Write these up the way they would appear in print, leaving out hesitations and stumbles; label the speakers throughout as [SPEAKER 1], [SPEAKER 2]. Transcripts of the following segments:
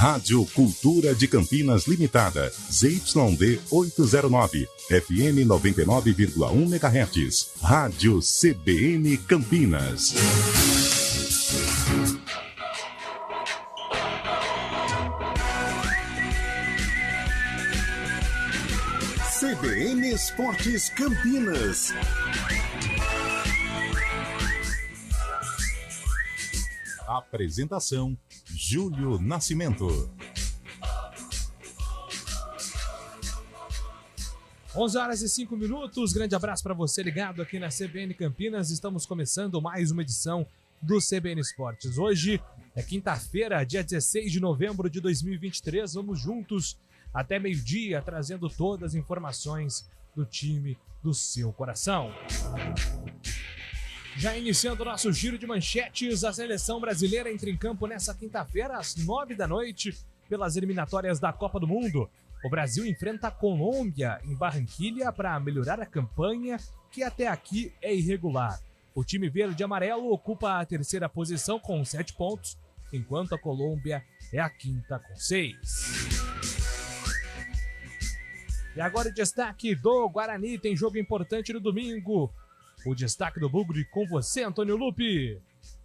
[SPEAKER 1] Rádio Cultura de Campinas Limitada, ZYD 809, FM 99,1 MHz. Rádio CBN Campinas. CBN Esportes Campinas. Apresentação: Júlio Nascimento.
[SPEAKER 2] 11h05. Grande abraço para você ligado aqui na CBN Campinas. Estamos começando mais uma edição do CBN Esportes. Hoje é quinta-feira, dia 16 de novembro de 2023. Vamos juntos até meio-dia, trazendo todas as informações do time do seu coração. Já iniciando o nosso giro de manchetes, a seleção brasileira entra em campo nessa quinta-feira, às 9 da noite, pelas eliminatórias da Copa do Mundo. O Brasil enfrenta a Colômbia em Barranquilha para melhorar a campanha, que até aqui é irregular. O time verde e amarelo ocupa a terceira posição com 7 pontos, enquanto a Colômbia é a quinta com 6. E agora o destaque do Guarani, tem jogo importante no domingo. O destaque do Bugre com você, Antônio Lupi.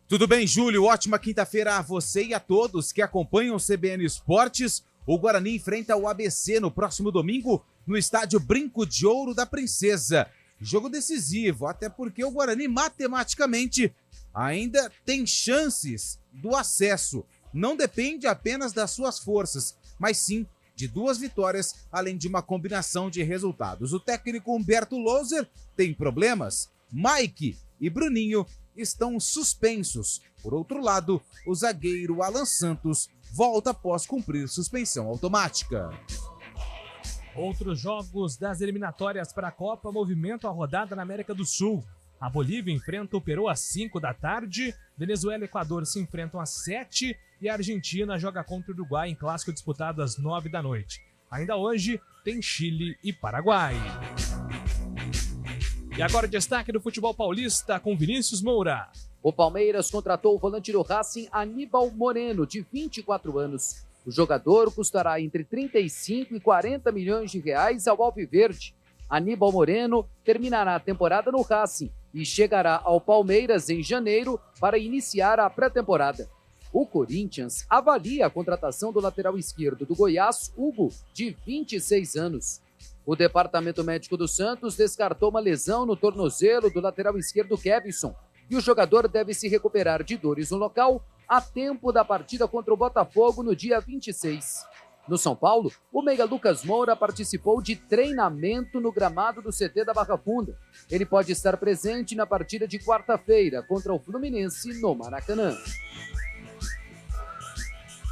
[SPEAKER 3] Tudo bem, Júlio? Ótima quinta-feira a você e a todos que acompanham o CBN Esportes. O Guarani enfrenta o ABC no próximo domingo no estádio Brinco de Ouro da Princesa. Jogo decisivo, até porque o Guarani matematicamente ainda tem chances do acesso. Não depende apenas das suas forças, mas sim de 2 vitórias, além de uma combinação de resultados. O técnico Humberto Louser tem problemas. Mike e Bruninho estão suspensos. Por outro lado, o zagueiro Alan Santos volta após cumprir suspensão automática.
[SPEAKER 2] Outros jogos das eliminatórias para a Copa movimentam a rodada na América do Sul. A Bolívia enfrenta o Peru às 5 da tarde, Venezuela e Equador se enfrentam às 7 e a Argentina joga contra o Uruguai em clássico disputado às 9 da noite. Ainda hoje tem Chile e Paraguai. E agora o destaque do futebol paulista com Vinícius Moura.
[SPEAKER 4] O Palmeiras contratou o volante do Racing, Aníbal Moreno, de 24 anos. O jogador custará entre 35 e 40 milhões de reais ao Alviverde. Aníbal Moreno terminará a temporada no Racing e chegará ao Palmeiras em janeiro para iniciar a pré-temporada. O Corinthians avalia a contratação do lateral esquerdo do Goiás, Hugo, de 26 anos. O departamento médico do Santos descartou uma lesão no tornozelo do lateral esquerdo Kevson e o jogador deve se recuperar de dores no local a tempo da partida contra o Botafogo no dia 26. No São Paulo, o meia Lucas Moura participou de treinamento no gramado do CT da Barra Funda. Ele pode estar presente na partida de quarta-feira contra o Fluminense no Maracanã.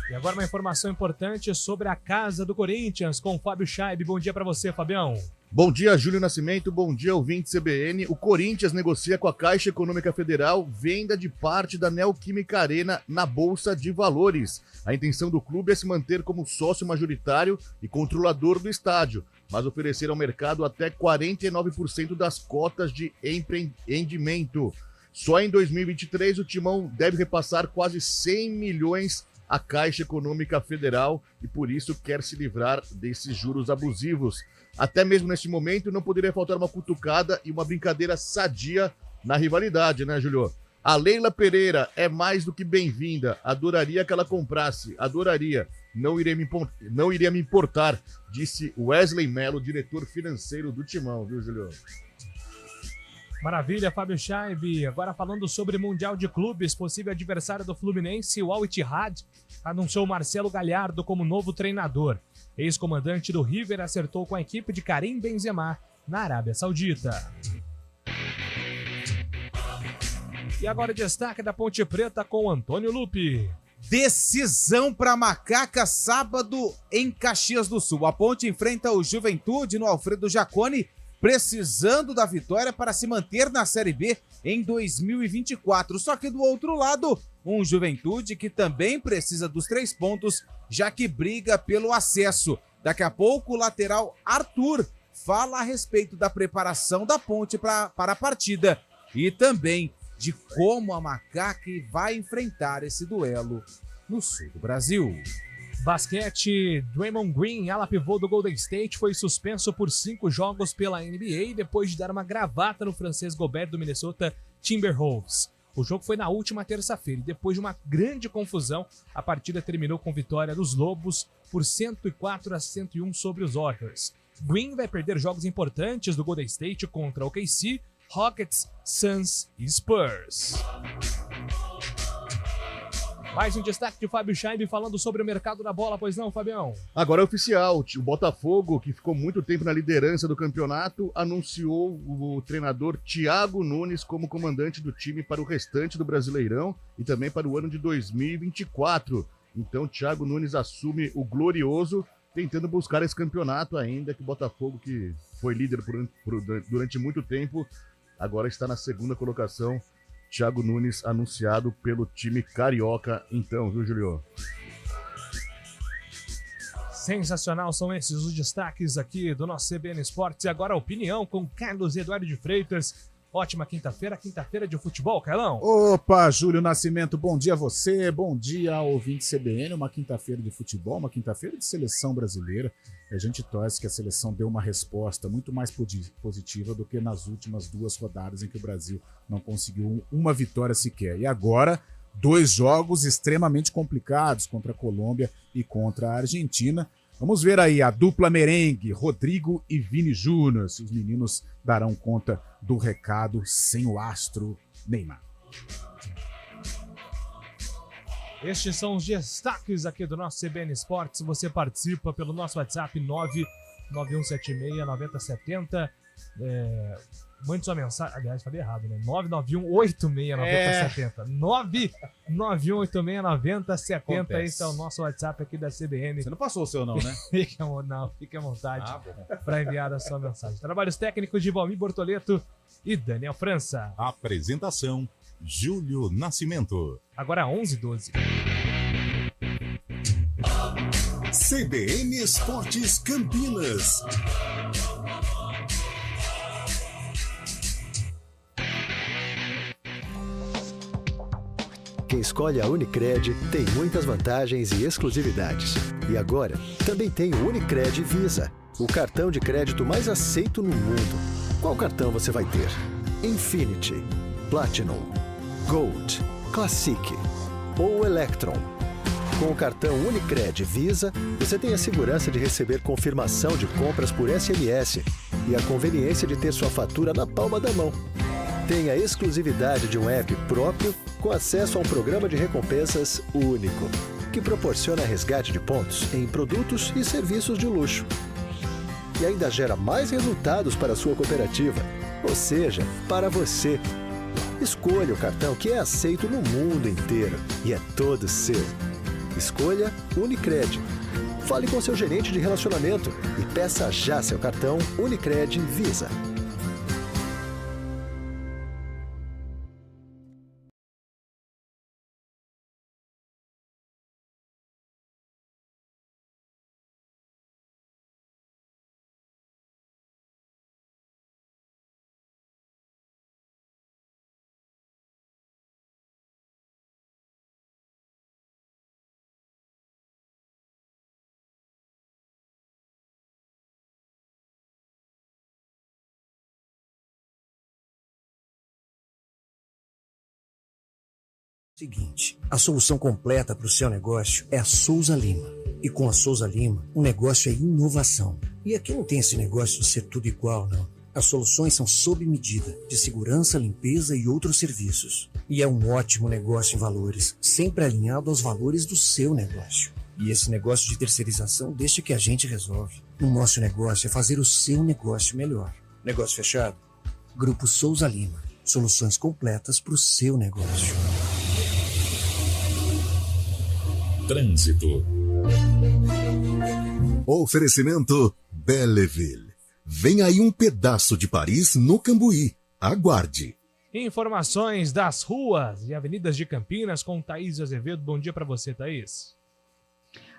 [SPEAKER 2] E agora uma informação importante sobre a Casa do Corinthians com Fábio Chaib. Bom dia para você, Fabião.
[SPEAKER 5] Bom dia, Júlio Nascimento. Bom dia, ouvinte CBN. O Corinthians negocia com a Caixa Econômica Federal venda de parte da Neoquímica Arena na Bolsa de Valores. A intenção do clube é se manter como sócio majoritário e controlador do estádio, mas oferecer ao mercado até 49% das cotas de empreendimento. Só em 2023 o Timão deve repassar quase 100 milhões à Caixa Econômica Federal e por isso quer se livrar desses juros abusivos. Até mesmo neste momento não poderia faltar uma cutucada e uma brincadeira sadia na rivalidade, né, Júlio? A Leila Pereira é mais do que bem-vinda. Adoraria que ela comprasse. Adoraria. Não iria me importar, disse Wesley Mello, diretor financeiro do Timão, viu, Júlio?
[SPEAKER 2] Maravilha, Fábio Chaib. Agora falando sobre Mundial de Clubes, possível adversário do Fluminense, o Al Ittihad anunciou Marcelo Galhardo como novo treinador. Ex-comandante do River acertou com a equipe de Karim Benzema na Arábia Saudita. E agora o destaque da Ponte Preta com Antônio Lupi.
[SPEAKER 3] Decisão para Macaca sábado em Caxias do Sul. A Ponte enfrenta o Juventude no Alfredo Jaconi, precisando da vitória para se manter na Série B em 2024. Só que do outro lado, um Juventude que também precisa dos 3 pontos, já que briga pelo acesso. Daqui a pouco o lateral Arthur fala a respeito da preparação da Ponte para a partida e também de como a Macaca vai enfrentar esse duelo no sul do Brasil.
[SPEAKER 2] Basquete, Draymond Green, ala pivô do Golden State, foi suspenso por 5 jogos pela NBA depois de dar uma gravata no francês Gobert do Minnesota Timberwolves. O jogo foi na última terça-feira e depois de uma grande confusão, a partida terminou com vitória dos Lobos por 104-101 sobre os Warriors. Green vai perder jogos importantes do Golden State contra o OKC, Rockets, Suns e Spurs. Mais um destaque de Fábio Scheib falando sobre o mercado da bola, pois não, Fabião?
[SPEAKER 5] Agora é oficial, o Botafogo, que ficou muito tempo na liderança do campeonato, anunciou o treinador Thiago Nunes como comandante do time para o restante do Brasileirão e também para o ano de 2024. Então, Thiago Nunes assume o glorioso, tentando buscar esse campeonato ainda, que o Botafogo, que foi líder durante muito tempo, agora está na segunda colocação. Thiago Nunes anunciado pelo time carioca, então, viu, Julio?
[SPEAKER 2] Sensacional, são esses os destaques aqui do nosso CBN Esportes. E agora a opinião com Carlos Eduardo de Freitas. Ótima quinta-feira de futebol, Carlão.
[SPEAKER 6] Opa, Júlio Nascimento, bom dia a você, bom dia ao ouvinte CBN, uma quinta-feira de futebol, uma quinta-feira de seleção brasileira. A gente torce que a seleção deu uma resposta muito mais positiva do que nas últimas 2 rodadas em que o Brasil não conseguiu uma vitória sequer. E agora, 2 jogos extremamente complicados contra a Colômbia e contra a Argentina. Vamos ver aí a dupla merengue, Rodrigo e Vini Júnior, se os meninos darão conta do recado sem o astro Neymar.
[SPEAKER 2] Estes são os destaques aqui do nosso CBN Esportes. Você participa pelo nosso WhatsApp 991769070. Mande sua mensagem. Aliás, falei errado, né? 991869070. 991869070. Esse é o nosso WhatsApp aqui da CBN.
[SPEAKER 3] Você não passou o seu não, né?
[SPEAKER 2] Fique à vontade para enviar a sua mensagem. Trabalhos técnicos de Valmir Bortoleto e Daniel França.
[SPEAKER 1] Apresentação, Júlio Nascimento.
[SPEAKER 2] Agora 11h12.
[SPEAKER 1] CBN Esportes Campinas.
[SPEAKER 7] Quem escolhe a Unicred tem muitas vantagens e exclusividades. E agora, também tem o Unicred Visa, o cartão de crédito mais aceito no mundo. Qual cartão você vai ter? Infinity, Platinum, Gold, Classic ou Electron? Com o cartão Unicred Visa, você tem a segurança de receber confirmação de compras por SMS e a conveniência de ter sua fatura na palma da mão. Tem a exclusividade de um app próprio com acesso a um programa de recompensas único, que proporciona resgate de pontos em produtos e serviços de luxo. E ainda gera mais resultados para a sua cooperativa, ou seja, para você. Escolha o cartão que é aceito no mundo inteiro e é todo seu. Escolha Unicred. Fale com seu gerente de relacionamento e peça já seu cartão Unicred Visa.
[SPEAKER 8] Seguinte, a solução completa para o seu negócio é a Souza Lima. E com a Souza Lima, o negócio é inovação. E aqui não tem esse negócio de ser tudo igual, não. As soluções são sob medida, de segurança, limpeza e outros serviços. E é um ótimo negócio em valores, sempre alinhado aos valores do seu negócio. E esse negócio de terceirização deixa que a gente resolve. O nosso negócio é fazer o seu negócio melhor. Negócio fechado? Grupo Souza Lima. Soluções completas para o seu negócio.
[SPEAKER 1] Trânsito. Oferecimento Belleville. Vem aí um pedaço de Paris no Cambuí. Aguarde.
[SPEAKER 2] Informações das ruas e avenidas de Campinas com Thaís Azevedo. Bom dia para você, Thaís.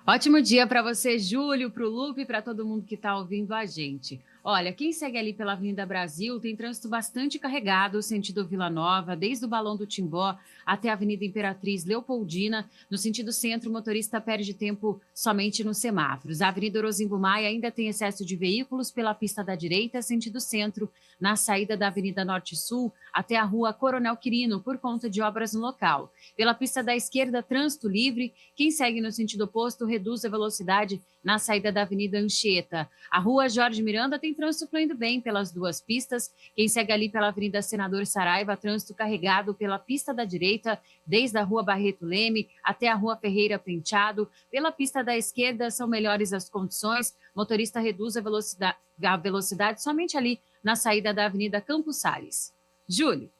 [SPEAKER 9] Ótimo dia para você, Júlio, para o Lupe e para todo mundo que está ouvindo a gente. Olha, quem segue ali pela Avenida Brasil tem trânsito bastante carregado, sentido Vila Nova, desde o Balão do Timbó até a Avenida Imperatriz Leopoldina. No sentido centro, o motorista perde tempo somente nos semáforos. A Avenida Orozimbo Maia ainda tem excesso de veículos pela pista da direita, sentido centro, na saída da Avenida Norte-Sul até a Rua Coronel Quirino, por conta de obras no local. Pela pista da esquerda, trânsito livre. Quem segue no sentido oposto reduz a velocidade na saída da Avenida Anchieta. A Rua Jorge Miranda tem trânsito fluindo bem pelas duas pistas. Quem segue ali pela Avenida Senador Saraiva, trânsito carregado pela pista da direita, desde a Rua Barreto Leme até a Rua Ferreira Penteado. Pela pista da esquerda, são melhores as condições. Motorista reduz a velocidade somente ali na saída da Avenida Campos Sales. Júlio.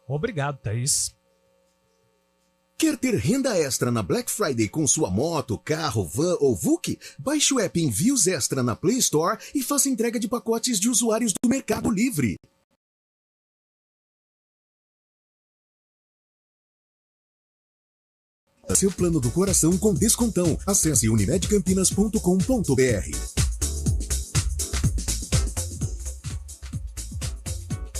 [SPEAKER 2] Obrigado, Thaís.
[SPEAKER 1] Quer ter renda extra na Black Friday com sua moto, carro, van ou VUC? Baixe o app Envios Extra na Play Store e faça entrega de pacotes de usuários do Mercado Livre. Seu plano do coração com descontão. Acesse unimedcampinas.com.br.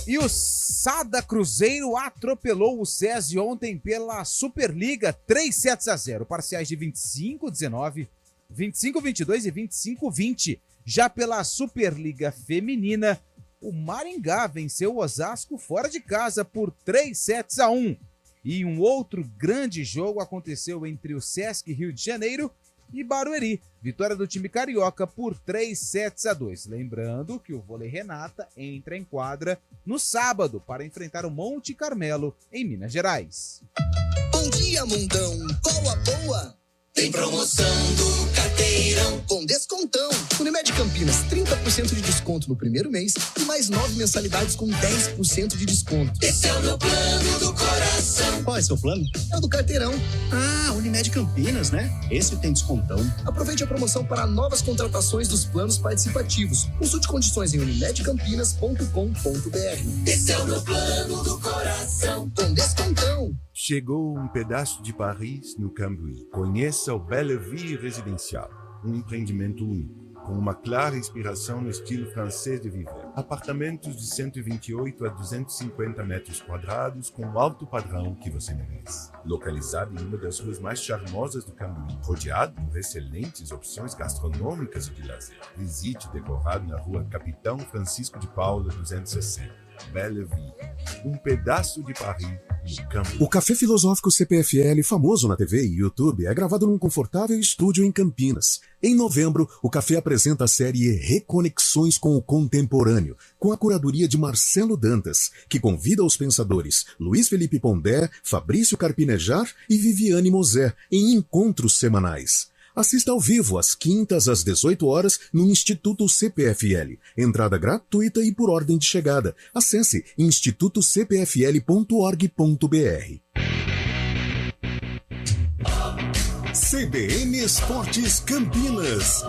[SPEAKER 3] E o Sada Cruzeiro atropelou o SESI ontem pela Superliga 3-0, parciais de 25-19, 25-22 e 25-20. Já pela Superliga Feminina, o Maringá venceu o Osasco fora de casa por 3-1. E um outro grande jogo aconteceu entre o Sesc Rio de Janeiro e Barueri. Vitória do time carioca por 3-2. Lembrando que o Vôlei Renata entra em quadra no sábado para enfrentar o Monte Carmelo, em Minas Gerais.
[SPEAKER 10] Bom dia, mundão! Qual a boa? Tem promoção do Carteirão com descontão. Unimed Campinas, 30% de desconto no primeiro mês e mais 9 mensalidades com 10% de desconto. Esse é o meu plano do coração. Qual é seu plano? É o do Carteirão. Ah, Unimed Campinas, né? Esse tem descontão. Aproveite a promoção para novas contratações dos planos participativos. Consulte condições em unimedcampinas.com.br. Esse é o meu plano do coração com descontão.
[SPEAKER 11] Chegou um pedaço de Paris no Cambuí. Conheça o Bellevue Residencial, um empreendimento único, com uma clara inspiração no estilo francês de viver. Apartamentos de 128 a 250 metros quadrados com o alto padrão que você merece. Localizado em uma das ruas mais charmosas do Cambuí, rodeado por excelentes opções gastronômicas e de lazer. Visite o decorado na rua Capitão Francisco de Paula 260. Bellevue, um pedaço de Paris no Cambuí.
[SPEAKER 1] O Café Filosófico CPFL, famoso na TV e YouTube, é gravado num confortável estúdio em Campinas. Em novembro, o café apresenta a série Reconexões com o Contemporâneo, com a curadoria de Marcelo Dantas, que convida os pensadores Luiz Felipe Pondé, Fabrício Carpinejar e Viviane Mosé em encontros semanais. Assista ao vivo às quintas às 18 horas no Instituto CPFL. Entrada gratuita e por ordem de chegada. Acesse institutocpfl.org.br. CBN Esportes Campinas.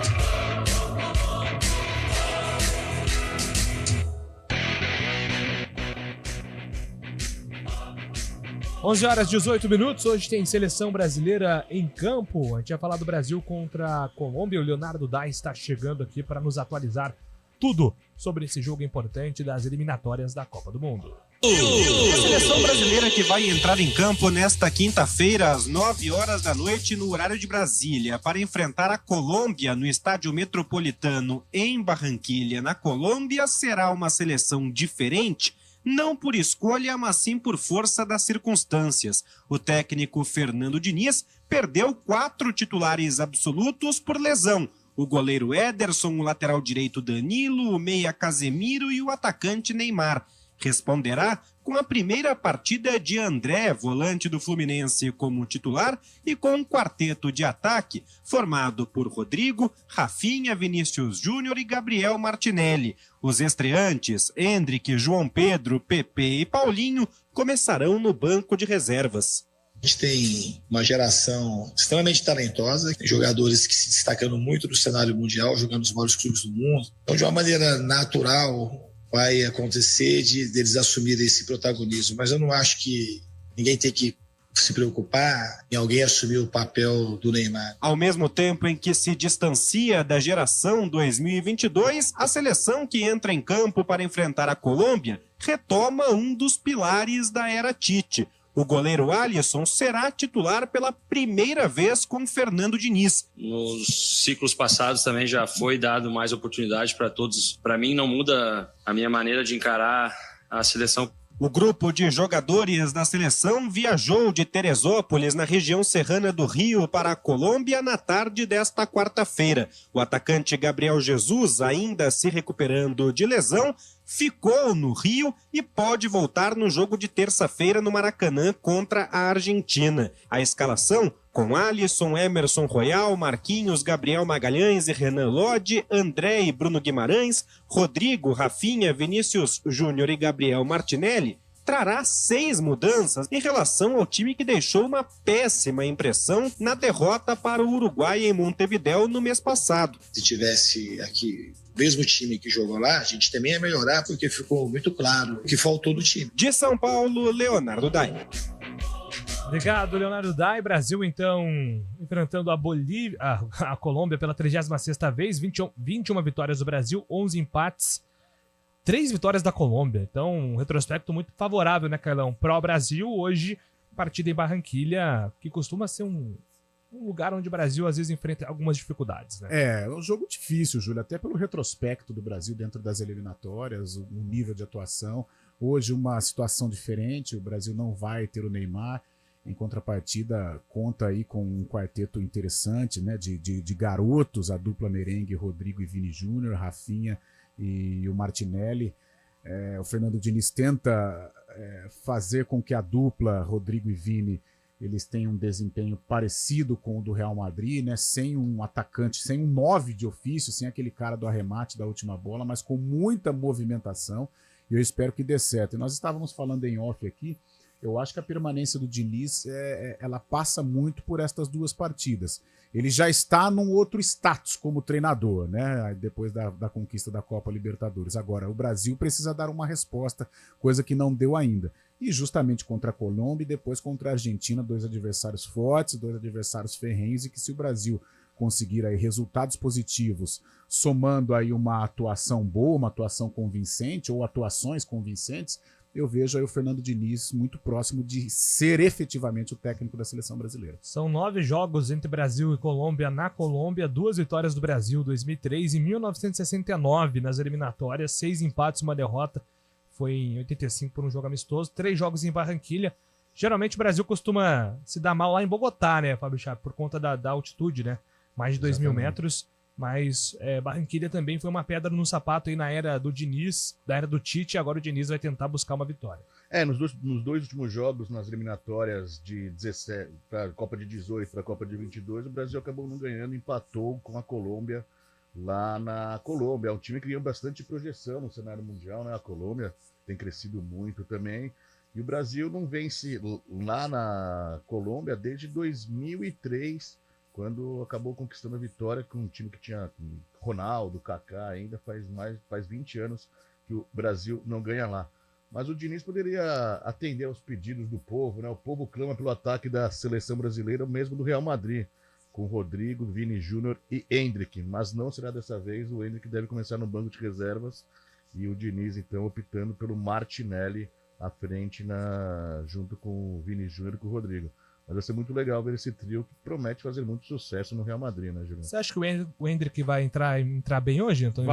[SPEAKER 2] 11h18. Hoje tem seleção brasileira em campo. A gente vai falar do Brasil contra a Colômbia. O Leonardo Dai está chegando aqui para nos atualizar tudo sobre esse jogo importante das eliminatórias da Copa do Mundo.
[SPEAKER 12] A seleção brasileira que vai entrar em campo nesta quinta-feira às 9 horas da noite no horário de Brasília para enfrentar a Colômbia no Estádio Metropolitano em Barranquilha, na Colômbia, será uma seleção diferente. Não por escolha, mas sim por força das circunstâncias. O técnico Fernando Diniz perdeu 4 titulares absolutos por lesão. O goleiro Ederson, o lateral direito Danilo, o meia Casemiro e o atacante Neymar. Responderá com a primeira partida de André, volante do Fluminense, como titular, e com um quarteto de ataque formado por Rodrigo, Rafinha, Vinícius Júnior e Gabriel Martinelli. Os estreantes, Endrick, João Pedro, Pepe e Paulinho, começarão no banco de reservas.
[SPEAKER 13] A gente tem uma geração extremamente talentosa, jogadores que se destacando muito no cenário mundial, jogando nos maiores clubes do mundo. Então, de uma maneira natural, vai acontecer deles assumirem esse protagonismo. Mas eu não acho que ninguém tem que se preocupar em alguém assumir o papel do Neymar.
[SPEAKER 12] Ao mesmo tempo em que se distancia da geração 2022, a seleção que entra em campo para enfrentar a Colômbia retoma um dos pilares da era Tite. O goleiro Alisson será titular pela primeira vez com Fernando Diniz.
[SPEAKER 14] Nos ciclos passados também já foi dado mais oportunidade para todos. Para mim não muda a minha maneira de encarar a seleção.
[SPEAKER 12] O grupo de jogadores da seleção viajou de Teresópolis, na região serrana do Rio, para a Colômbia na tarde desta quarta-feira. O atacante Gabriel Jesus, ainda se recuperando de lesão, ficou no Rio e pode voltar no jogo de terça-feira no Maracanã contra a Argentina. A escalação, com Alisson, Emerson Royal, Marquinhos, Gabriel Magalhães e Renan Lodge, André e Bruno Guimarães, Rodrigo, Rafinha, Vinícius Júnior e Gabriel Martinelli, trará 6 mudanças em relação ao time que deixou uma péssima impressão na derrota para o Uruguai em Montevidéu no mês passado.
[SPEAKER 13] Se tivesse aqui o mesmo time que jogou lá, a gente também ia melhorar, porque ficou muito claro o que faltou do time.
[SPEAKER 12] De São Paulo, Leonardo Dai.
[SPEAKER 2] Obrigado, Leonardo Dai. Brasil, então, enfrentando a Bolívia, a Colômbia pela 36ª vez, 21 vitórias do Brasil, 11 empates, 3 vitórias da Colômbia. Então, um retrospecto muito favorável, né, Carlão? Pró-Brasil, hoje, partida em Barranquilha, que costuma ser um lugar onde o Brasil, às vezes, enfrenta algumas dificuldades, né?
[SPEAKER 6] É um jogo difícil, Júlio, até pelo retrospecto do Brasil dentro das eliminatórias, o nível de atuação. Hoje, uma situação diferente, o Brasil não vai ter o Neymar. Em contrapartida, conta aí com um quarteto interessante, né, de garotos, a dupla merengue, Rodrigo e Vini Júnior, Rafinha e o Martinelli. O Fernando Diniz tenta fazer com que a dupla, Rodrigo e Vini, eles tenham um desempenho parecido com o do Real Madrid, né, sem um atacante, sem um 9 de ofício, sem aquele cara do arremate da última bola, mas com muita movimentação, e eu espero que dê certo. E nós estávamos falando em off aqui. Eu acho que a permanência do Diniz, ela passa muito por estas 2 partidas. Ele já está num outro status como treinador, né? Depois da conquista da Copa Libertadores. Agora, o Brasil precisa dar uma resposta, coisa que não deu ainda. E justamente contra a Colômbia e depois contra a Argentina, 2 adversários fortes, 2 adversários ferrenhos, e que se o Brasil conseguir aí resultados positivos, somando aí uma atuação boa, uma atuação convincente ou atuações convincentes, eu vejo aí o Fernando Diniz muito próximo de ser efetivamente o técnico da seleção brasileira.
[SPEAKER 2] São 9 jogos entre Brasil e Colômbia. Na Colômbia, 2 vitórias do Brasil, 2003 e 1969 nas eliminatórias, 6 empates e uma derrota. Foi em 85 por um jogo amistoso, 3 jogos em Barranquilha. Geralmente o Brasil costuma se dar mal lá em Bogotá, né, Fábio Chapo, por conta da altitude, né? Mais de 2.000 metros. Mas Barranquilha também foi uma pedra no sapato aí na era do Diniz, da era do Tite, e agora o Diniz vai tentar buscar uma vitória.
[SPEAKER 5] Nos dois últimos jogos, nas eliminatórias de 17, para a Copa de 18 para a Copa de 22, o Brasil acabou não ganhando, empatou com a Colômbia lá na Colômbia. É um time que ganhou bastante projeção no cenário mundial, né? A Colômbia tem crescido muito também. E o Brasil não vence lá na Colômbia desde 2003, quando acabou conquistando a vitória com um time que tinha Ronaldo, Kaká, ainda faz 20 anos que o Brasil não ganha lá. Mas o Diniz poderia atender aos pedidos do povo, né? O povo clama pelo ataque da seleção brasileira, mesmo do Real Madrid, com Rodrigo, Vini Júnior e Endrick. Mas não será dessa vez, o Endrick deve começar no banco de reservas e o Diniz, então, optando pelo Martinelli à frente, junto com o Vini Júnior e com o Rodrigo. Mas vai ser muito legal ver esse trio que promete fazer muito sucesso no Real Madrid, né, Juliano?
[SPEAKER 2] Você acha que o Endrick vai entrar bem hoje, Antônio?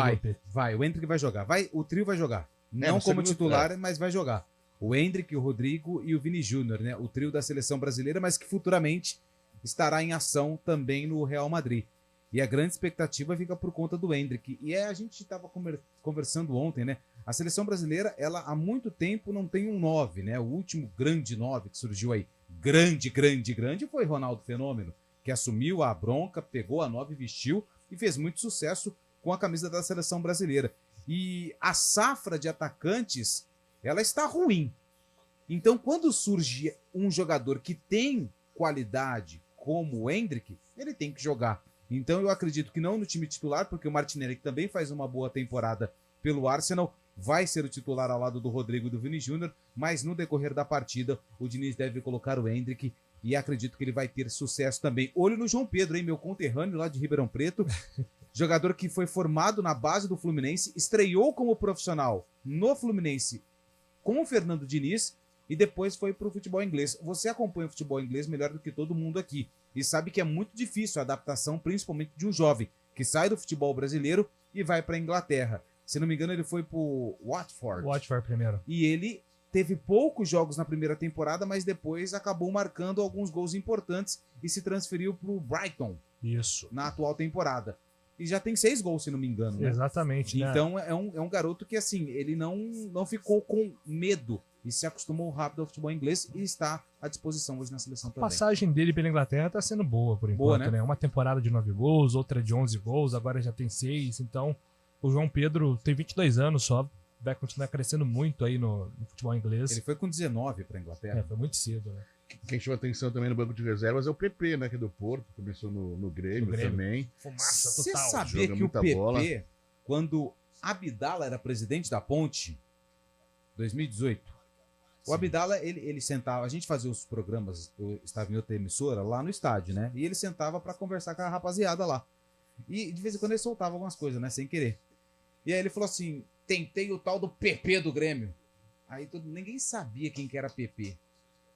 [SPEAKER 3] Vai, o Endrick vai jogar. O trio vai jogar. Não como titular, mas vai jogar. O Endrick, o Rodrigo e o Vini Júnior, né? O trio da seleção brasileira, mas que futuramente estará em ação também no Real Madrid. E a grande expectativa fica por conta do Endrick. E a gente estava conversando ontem, né? A seleção brasileira, ela há muito tempo não tem um 9, né? O último grande 9 que surgiu aí, grande, foi Ronaldo Fenômeno, que assumiu a bronca, pegou a 9, vestiu e fez muito sucesso com a camisa da seleção brasileira. E a safra de atacantes, ela está ruim. Então, quando surge um jogador que tem qualidade como o Endrick, ele tem que jogar. Então, eu acredito que não no time titular, porque o Martinelli, que também faz uma boa temporada pelo Arsenal, vai ser o titular ao lado do Rodrigo e do Vini Júnior, mas no decorrer da partida o Diniz deve colocar o Endrick e acredito que ele vai ter sucesso também. Olho no João Pedro, hein, meu conterrâneo lá de Ribeirão Preto, jogador que foi formado na base do Fluminense, estreou como profissional no Fluminense com o Fernando Diniz e depois foi para o futebol inglês. Você acompanha o futebol inglês melhor do que todo mundo aqui e sabe que é muito difícil a adaptação, principalmente de um jovem que sai do futebol brasileiro e vai para a Inglaterra. Se não me engano, ele foi pro Watford.
[SPEAKER 2] Watford primeiro.
[SPEAKER 3] E ele teve poucos jogos na primeira temporada, mas depois acabou marcando alguns gols importantes e se transferiu pro Brighton.
[SPEAKER 2] Isso.
[SPEAKER 3] Na atual temporada. E já tem 6 gols, se não me engano. Né?
[SPEAKER 2] Exatamente.
[SPEAKER 3] Então é um garoto que, assim, ele não ficou com medo e se acostumou rápido ao futebol inglês e está à disposição hoje na seleção também.
[SPEAKER 2] A passagem dele pela Inglaterra tá sendo boa por enquanto, né? Uma temporada de 9 gols, outra de 11 gols, agora já tem 6, então o João Pedro tem 22 anos só, vai continuar crescendo muito aí no futebol inglês.
[SPEAKER 3] Ele foi com 19 para a Inglaterra.
[SPEAKER 2] Foi muito cedo, né?
[SPEAKER 5] Quem chama atenção também no banco de reservas é o PP, né? Que é do Porto, começou no Grêmio também.
[SPEAKER 3] Fumaça total. Você sabia que o PP, quando Abdala era presidente da Ponte, 2018, o Abdala, ele sentava, a gente fazia os programas, eu estava em outra emissora, lá no estádio, né? E ele sentava para conversar com a rapaziada lá. E de vez em quando ele soltava algumas coisas, né? Sem querer. E aí ele falou assim, tentei o tal do PP do Grêmio. Aí ninguém sabia quem que era PP.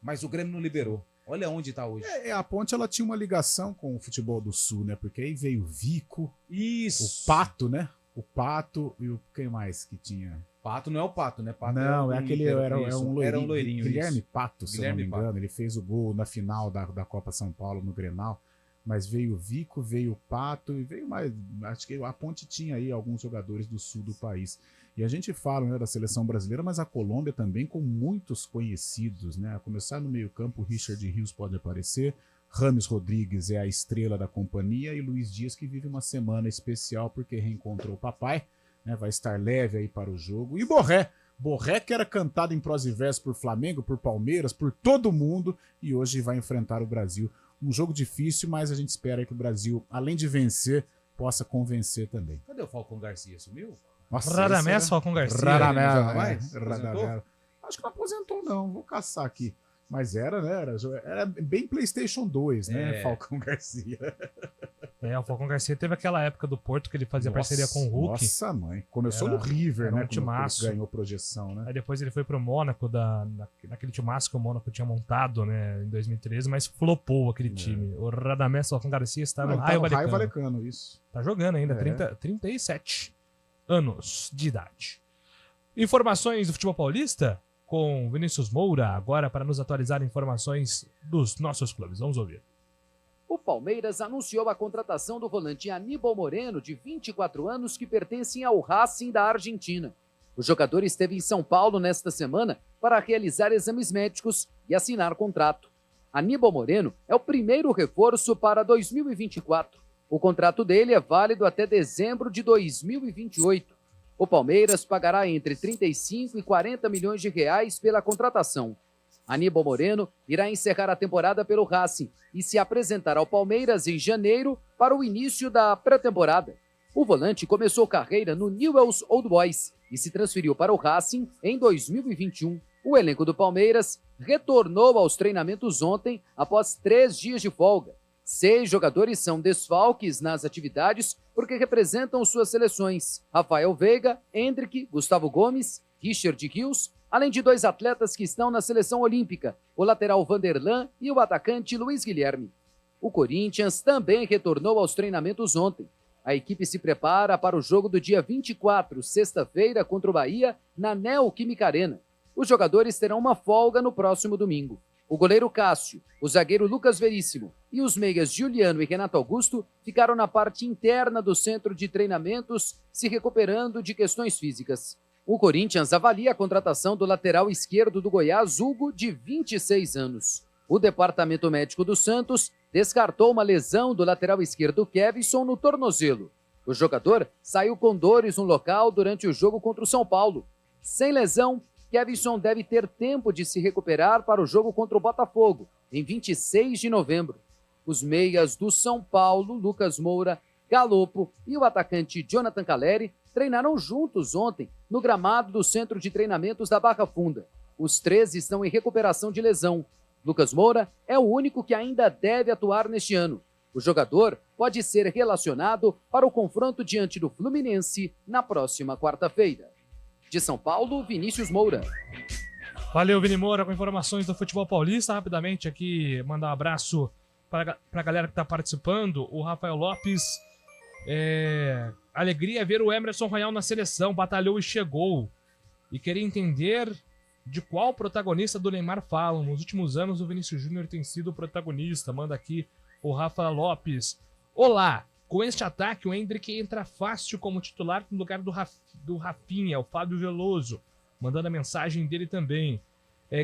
[SPEAKER 3] Mas o Grêmio não liberou. Olha onde tá hoje.
[SPEAKER 6] A Ponte, ela tinha uma ligação com o futebol do Sul, né? Porque aí veio o Vico.
[SPEAKER 3] Isso.
[SPEAKER 6] O Pato, né? O Pato e o... Quem mais que tinha?
[SPEAKER 3] Pato não é o Pato, né? Pato
[SPEAKER 6] não, é aquele... Era um
[SPEAKER 3] loirinho.
[SPEAKER 6] Guilherme Pato, se
[SPEAKER 3] Guilherme
[SPEAKER 6] não me engano. Ele fez o gol na final da Copa São Paulo, no Grenal. Mas veio o Vico, veio o Pato e veio mais... Acho que a Ponte tinha aí alguns jogadores do sul do país. E a gente fala, né, da seleção brasileira, mas a Colômbia também com muitos conhecidos, né? A começar no meio-campo, o Richard Rios pode aparecer, Rames Rodrigues é a estrela da companhia e Luiz Dias, que vive uma semana especial porque reencontrou o papai, né? Vai estar leve aí para o jogo. E Borré que era cantado em prosa e verso por Flamengo, por Palmeiras, por todo mundo, e hoje vai enfrentar o Brasil. Um jogo difícil, mas a gente espera aí que o Brasil, além de vencer, possa convencer também.
[SPEAKER 3] Cadê o Falcão Garcia? Sumiu?
[SPEAKER 2] Radamés Falcão Garcia.
[SPEAKER 3] Radamés.
[SPEAKER 6] Acho que não aposentou, não. Vou caçar aqui. Mas era, né? Era bem PlayStation 2, né? Falcão Garcia.
[SPEAKER 2] O Falcão Garcia teve aquela época do Porto que ele fazia parceria com o Hulk.
[SPEAKER 6] Nossa, mãe. Começou no River, né?
[SPEAKER 2] Timaço.
[SPEAKER 6] Ganhou projeção, né?
[SPEAKER 2] Aí depois ele foi pro Mônaco, naquele timaço que o Mônaco tinha montado, né? Em 2013, mas flopou aquele time. O Radamés Falcão Garcia está no Raio
[SPEAKER 6] Vallecano, isso.
[SPEAKER 2] Tá jogando ainda, 37 anos de idade. Informações do futebol paulista com Vinícius Moura, agora para nos atualizar informações dos nossos clubes. Vamos ouvir.
[SPEAKER 4] O Palmeiras anunciou a contratação do volante Aníbal Moreno, de 24 anos, que pertence ao Racing da Argentina. O jogador esteve em São Paulo nesta semana para realizar exames médicos e assinar contrato. Aníbal Moreno é o primeiro reforço para 2024. O contrato dele é válido até dezembro de 2028. O Palmeiras pagará entre 35 e 40 milhões de reais pela contratação. Aníbal Moreno irá encerrar a temporada pelo Racing e se apresentar ao Palmeiras em janeiro para o início da pré-temporada. O volante começou carreira no Newell's Old Boys e se transferiu para o Racing em 2021. O elenco do Palmeiras retornou aos treinamentos ontem após 3 dias de folga. 6 jogadores são desfalques nas atividades porque representam suas seleções: Rafael Veiga, Endrick, Gustavo Gomes, Richard Rios, além de 2 atletas que estão na seleção olímpica, o lateral Vanderlan e o atacante Luiz Guilherme. O Corinthians também retornou aos treinamentos ontem. A equipe se prepara para o jogo do dia 24, sexta-feira, contra o Bahia, na Neoquímica Arena. Os jogadores terão uma folga no próximo domingo. O goleiro Cássio, o zagueiro Lucas Veríssimo e os meias Juliano e Renato Augusto ficaram na parte interna do centro de treinamentos, se recuperando de questões físicas. O Corinthians avalia a contratação do lateral esquerdo do Goiás, Hugo, de 26 anos. O departamento médico do Santos descartou uma lesão do lateral esquerdo Kevson no tornozelo. O jogador saiu com dores no local durante o jogo contra o São Paulo. Sem lesão, Kevson deve ter tempo de se recuperar para o jogo contra o Botafogo, em 26 de novembro. Os meias do São Paulo, Lucas Moura, Galopo e o atacante Jonathan Calleri treinaram juntos ontem no gramado do Centro de Treinamentos da Barra Funda. Os 3 estão em recuperação de lesão. Lucas Moura é o único que ainda deve atuar neste ano. O jogador pode ser relacionado para o confronto diante do Fluminense na próxima quarta-feira. De São Paulo, Vinícius Moura.
[SPEAKER 2] Valeu, Vini Moura, com informações do futebol paulista. Rapidamente aqui, mandar um abraço para a galera que está participando. O Rafael Lopes, alegria ver o Emerson Royal na seleção, batalhou e chegou. E queria entender de qual protagonista do Neymar falam. Nos últimos anos, o Vinícius Júnior tem sido o protagonista. Manda aqui o Rafa Lopes. Olá, com este ataque, o Endrick entra fácil como titular no lugar do Rafinha, o Fábio Veloso. Mandando a mensagem dele também.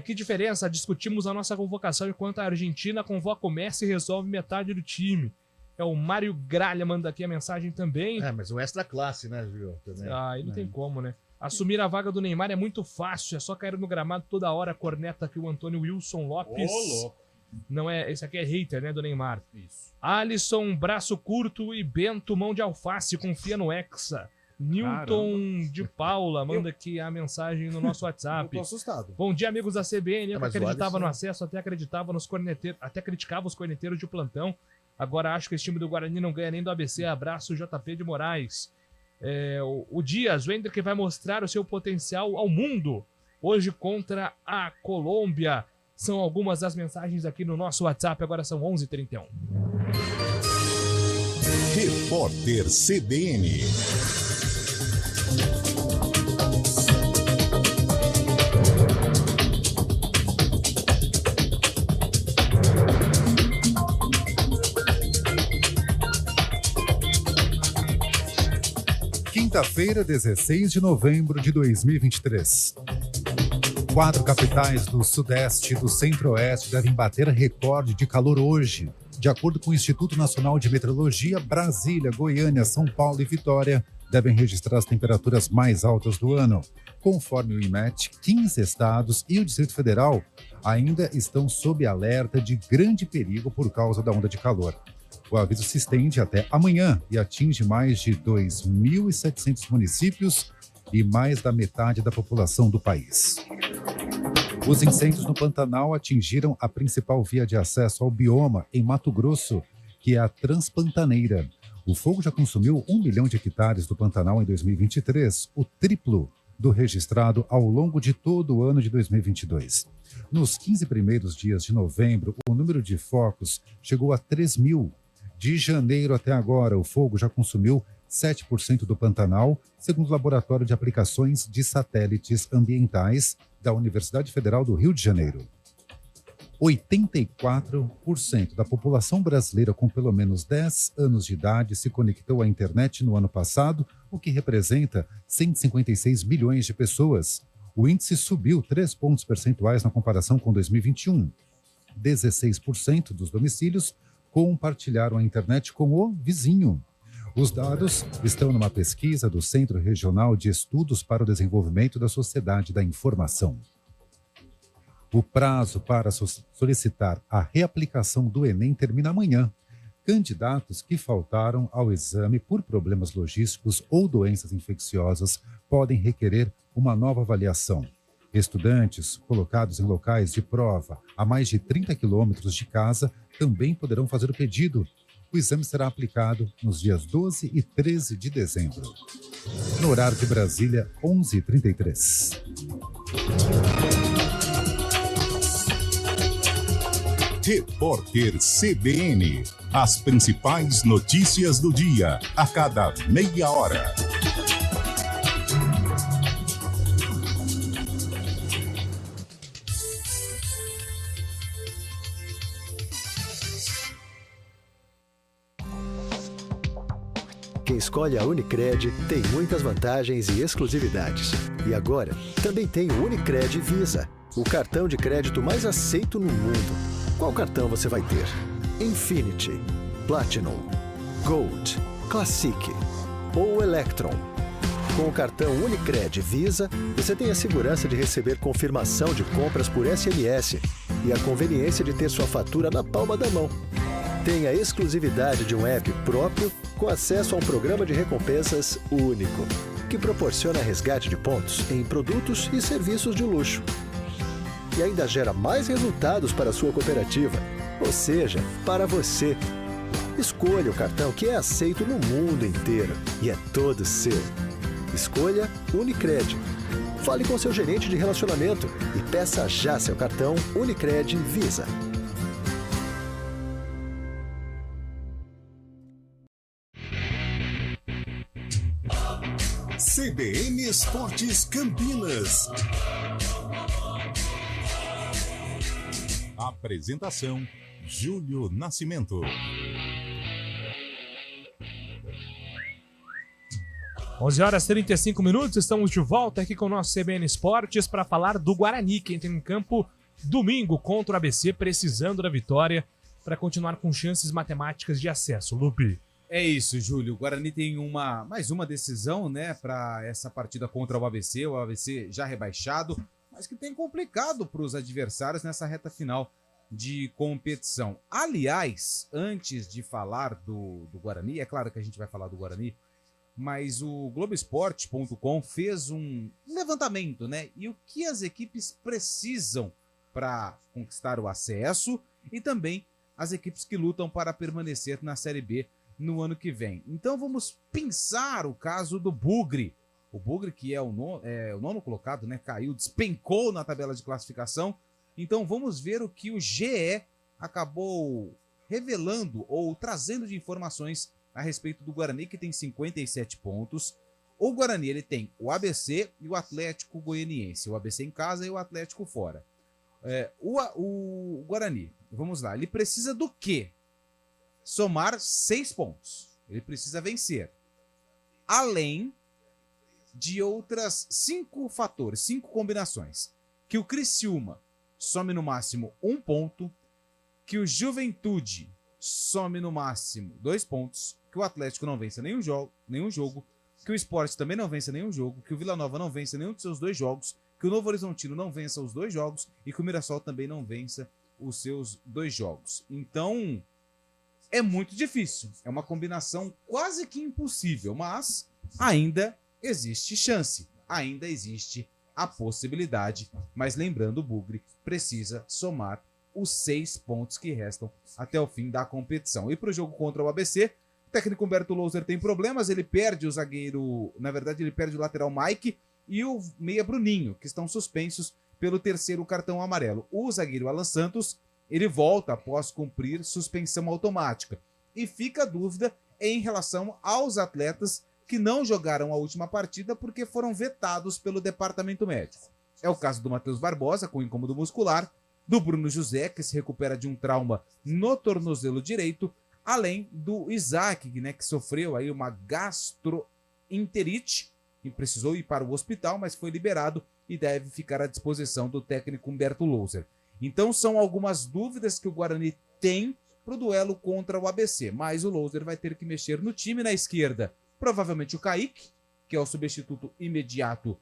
[SPEAKER 2] Que diferença? Discutimos a nossa convocação enquanto a Argentina convoca o Messi e resolve metade do time. O Mário Gralha manda aqui a mensagem também.
[SPEAKER 5] Mas o extra classe, né, Gil?
[SPEAKER 2] Aí não tem como, né? Assumir a vaga do Neymar é muito fácil, é só cair no gramado toda hora. Corneta aqui o Antônio Wilson Lopes.
[SPEAKER 5] Louco.
[SPEAKER 2] Não é, esse aqui é hater, né, do Neymar.
[SPEAKER 5] Isso.
[SPEAKER 2] Alisson, braço curto e Bento, mão de alface, confia no Hexa. Newton de Paula manda aqui a mensagem no nosso WhatsApp.
[SPEAKER 15] Eu tô assustado.
[SPEAKER 2] Bom dia, amigos da CBN. Eu que
[SPEAKER 5] mas
[SPEAKER 2] acreditava
[SPEAKER 5] Alisson...
[SPEAKER 2] no acesso, até acreditava nos corneteiros, até criticava os corneteiros de plantão. Agora acho que esse time do Guarani não ganha nem do ABC. Abraço, JP de Moraes. O Dias, o Endrick vai mostrar o seu potencial ao mundo hoje contra a Colômbia. São algumas das mensagens aqui no nosso WhatsApp. Agora são 11h31.
[SPEAKER 1] Repórter CBN.
[SPEAKER 16] Quinta-feira, 16 de novembro de 2023. 4 capitais do Sudeste e do Centro-Oeste devem bater recorde de calor hoje. De acordo com o Instituto Nacional de Meteorologia, Brasília, Goiânia, São Paulo e Vitória devem registrar as temperaturas mais altas do ano. Conforme o IMET, 15 estados e o Distrito Federal ainda estão sob alerta de grande perigo por causa da onda de calor. O aviso se estende até amanhã e atinge mais de 2.700 municípios e mais da metade da população do país. Os incêndios no Pantanal atingiram a principal via de acesso ao bioma em Mato Grosso, que é a Transpantaneira. O fogo já consumiu 1 milhão de hectares do Pantanal em 2023, o triplo do registrado ao longo de todo o ano de 2022. Nos 15 primeiros dias de novembro, o número de focos chegou a 3.000. De janeiro até agora, o fogo já consumiu 7% do Pantanal, segundo o Laboratório de Aplicações de Satélites Ambientais da Universidade Federal do Rio de Janeiro. 84% da população brasileira com pelo menos 10 anos de idade se conectou à internet no ano passado, o que representa 156 milhões de pessoas. O índice subiu 3 pontos percentuais na comparação com 2021. 16% dos domicílios compartilharam a internet com o vizinho. Os dados estão numa pesquisa do Centro Regional de Estudos para o Desenvolvimento da Sociedade da Informação. O prazo para solicitar a reaplicação do Enem termina amanhã. Candidatos que faltaram ao exame por problemas logísticos ou doenças infecciosas podem requerer uma nova avaliação. Estudantes colocados em locais de prova a mais de 30 quilômetros de casa também poderão fazer o pedido. O exame será aplicado nos dias 12 e 13 de dezembro. No horário de Brasília, 11h33.
[SPEAKER 1] Repórter CBN. As principais notícias do dia, a cada meia hora.
[SPEAKER 7] Quem escolhe a Unicred tem muitas vantagens e exclusividades. E agora, também tem o Unicred Visa, o cartão de crédito mais aceito no mundo. Qual cartão você vai ter? Infinity, Platinum, Gold, Classic ou Electron? Com o cartão Unicred Visa, você tem a segurança de receber confirmação de compras por SMS e a conveniência de ter sua fatura na palma da mão. Tem a exclusividade de um app próprio com acesso a um programa de recompensas único. que proporciona resgate de pontos em produtos e serviços de luxo. E ainda gera mais resultados para a sua cooperativa, ou seja, para você. Escolha o cartão que é aceito no mundo inteiro e é todo seu. Escolha Unicred. Fale com seu gerente de relacionamento e peça já seu cartão Unicred Visa.
[SPEAKER 1] CBN Esportes Campinas.
[SPEAKER 15] Apresentação: Júlio Nascimento.
[SPEAKER 2] 11h35, estamos de volta aqui com o nosso CBN Esportes para falar do Guarani, que entra em campo domingo contra o ABC, precisando da vitória para continuar com chances matemáticas de acesso. Lupe.
[SPEAKER 3] É isso, Júlio. O Guarani tem mais uma decisão, né, para essa partida contra o ABC já rebaixado, mas que tem complicado para os adversários nessa reta final de competição. Aliás, antes de falar do Guarani, é claro que a gente vai falar do Guarani, mas o Globoesporte.com fez um levantamento, né? E o que as equipes precisam para conquistar o acesso e também as equipes que lutam para permanecer na Série B no ano que vem. Então vamos pensar o caso do Bugre. O Bugre, que é o nono colocado, né? Caiu, despencou na tabela de classificação. Então vamos ver o que o GE acabou revelando ou trazendo de informações a respeito do Guarani, que tem 57 pontos. O Guarani ele tem o ABC e o Atlético Goianiense. O ABC em casa e o Atlético fora. O Guarani, vamos lá, ele precisa do quê? Somar 6 pontos. Ele precisa vencer. Além de outras 5 fatores, 5 combinações. Que o Criciúma some no máximo 1 ponto. Que o Juventude some no máximo 2 pontos. Que o Atlético não vença nenhum jogo. Que o Sport também não vença nenhum jogo. Que o Vila Nova não vença nenhum dos seus 2 jogos. Que o Novo Horizontino não vença os 2 jogos. E que o Mirassol também não vença os seus 2 jogos. Então, é muito difícil. É uma combinação quase que impossível. Mas ainda existe chance. Ainda existe a possibilidade. Mas lembrando, o Bugre precisa somar os 6 pontos que restam até o fim da competição. E para o jogo contra o ABC, o técnico Humberto Louser tem problemas, ele perde o zagueiro, na verdade ele perde o lateral Mike e o meia Bruninho, que estão suspensos pelo 3º cartão amarelo. O zagueiro Alan Santos, ele volta após cumprir suspensão automática. E fica a dúvida em relação aos atletas que não jogaram a última partida porque foram vetados pelo departamento médico. É o caso do Matheus Barbosa, com incômodo muscular, do Bruno José, que se recupera de um trauma no tornozelo direito, além do Isaac, né, que sofreu aí uma gastroenterite e precisou ir para o hospital, mas foi liberado e deve ficar à disposição do técnico Humberto Louser. Então são algumas dúvidas que o Guarani tem para o duelo contra o ABC, mas o Louser vai ter que mexer no time. Na esquerda, provavelmente o Kaique, que é o substituto imediato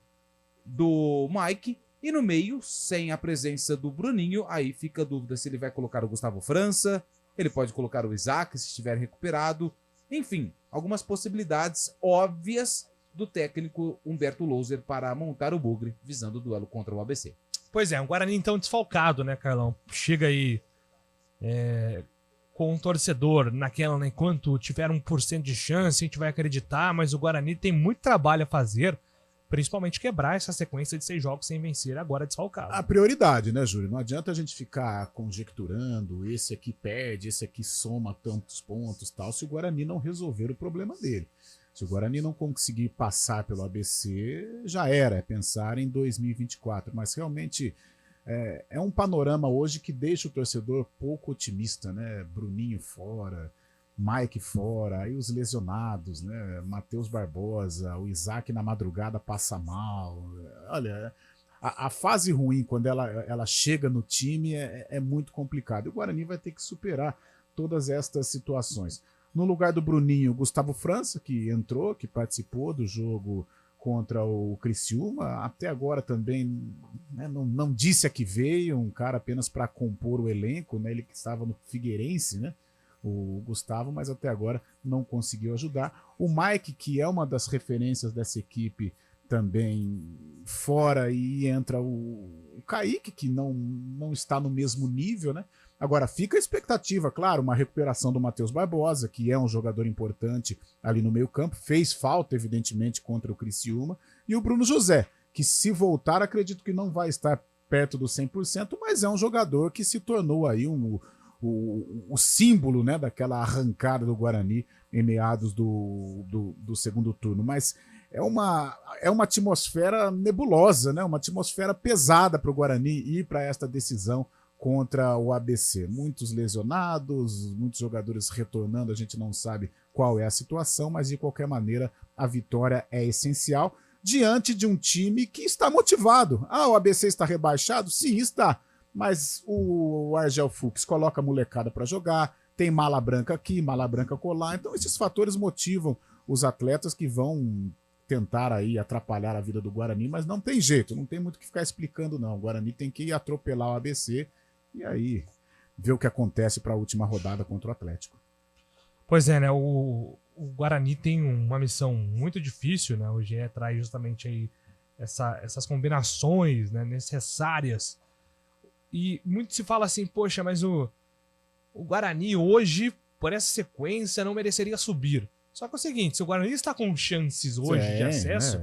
[SPEAKER 3] do Mike, e no meio, sem a presença do Bruninho, aí fica a dúvida se ele vai colocar o Gustavo França, ele pode colocar o Isaac se estiver recuperado. Enfim, algumas possibilidades óbvias do técnico Humberto Louser para montar o Bugre, visando o duelo contra o ABC.
[SPEAKER 2] Pois é, um Guarani então desfalcado, né, Carlão? Chega aí com um torcedor naquela, né, enquanto tiver 1% de chance, a gente vai acreditar, mas o Guarani tem muito trabalho a fazer, principalmente quebrar essa sequência de 6 jogos sem vencer, agora desfalcado.
[SPEAKER 6] A prioridade, né, Júlio? Não adianta a gente ficar conjecturando, esse aqui perde, esse aqui soma tantos pontos, tal, se o Guarani não resolver o problema dele. Se o Guarani não conseguir passar pelo ABC, já era, é pensar em 2024, mas realmente é um panorama hoje que deixa o torcedor pouco otimista, né? Bruninho fora, Mike fora, aí os lesionados, né? Matheus Barbosa, o Isaac na madrugada passa mal. Olha, a fase ruim, quando ela chega no time, é muito complicado. E o Guarani vai ter que superar todas estas situações. No lugar do Bruninho, Gustavo França, que entrou, que participou do jogo contra o Criciúma, até agora também, né, não disse a que veio, um cara apenas para compor o elenco, né? Ele que estava no Figueirense, né? o Gustavo, mas até agora não conseguiu ajudar. O Mike, que é uma das referências dessa equipe, também fora, e entra o Kaique, que não está no mesmo nível, né? Agora, fica a expectativa, claro, uma recuperação do Matheus Barbosa, que é um jogador importante ali no meio-campo, fez falta, evidentemente, contra o Criciúma, e o Bruno José, que se voltar, acredito que não vai estar perto do 100%, mas é um jogador que se tornou aí o símbolo, né, daquela arrancada do Guarani em meados do segundo turno. Mas é uma atmosfera nebulosa, né, uma atmosfera pesada para o Guarani ir para esta decisão contra o ABC. Muitos lesionados, muitos jogadores retornando, a gente não sabe qual é a situação, mas de qualquer maneira a vitória é essencial diante de um time que está motivado. O ABC está rebaixado? Sim, está. Mas o Argel Fux coloca a molecada para jogar, tem mala branca aqui, mala branca colar, então esses fatores motivam os atletas que vão tentar aí atrapalhar a vida do Guarani, mas não tem jeito, não tem muito o que ficar explicando não. O Guarani tem que atropelar o ABC e aí ver o que acontece para a última rodada contra o Atlético.
[SPEAKER 2] Pois é, né? O Guarani tem uma missão muito difícil, né? O GE traz justamente aí essas combinações, né, necessárias. E muito se fala assim, poxa, mas o Guarani hoje, por essa sequência, não mereceria subir. Só que é o seguinte, se o Guarani está com chances hoje de acesso,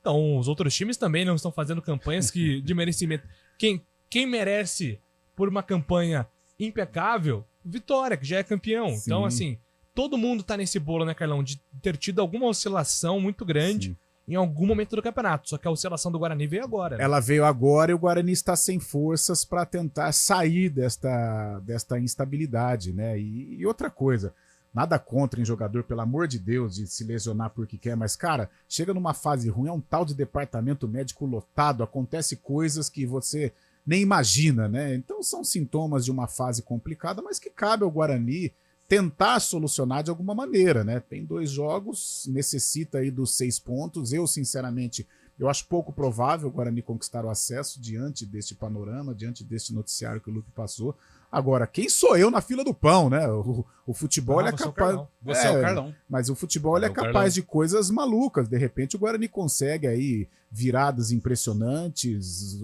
[SPEAKER 2] então os outros times também não estão fazendo campanhas de merecimento. Quem merece por uma campanha impecável, Vitória, que já é campeão. Sim. Então, assim, todo mundo tá nesse bolo, né, Carlão, de ter tido alguma oscilação muito grande em algum momento do campeonato. Só que a oscilação do Guarani veio agora. Né?
[SPEAKER 6] Ela veio agora e o Guarani está sem forças para tentar sair desta instabilidade, né? E outra coisa, nada contra em jogador, pelo amor de Deus, de se lesionar porque quer, mas, cara, chega numa fase ruim, é um tal de departamento médico lotado, acontece coisas que você nem imagina, né? Então são sintomas de uma fase complicada, mas que cabe ao Guarani tentar solucionar de alguma maneira, né? Tem 2 jogos, necessita aí dos 6 pontos. Eu, sinceramente, eu acho pouco provável o Guarani conquistar o acesso diante deste panorama, diante deste noticiário que o Luke passou. Agora, quem sou eu na fila do pão, né? O futebol é capaz...
[SPEAKER 3] Você é o Carlão.
[SPEAKER 6] Mas o futebol é capaz de coisas malucas. De repente o Guarani consegue aí viradas impressionantes,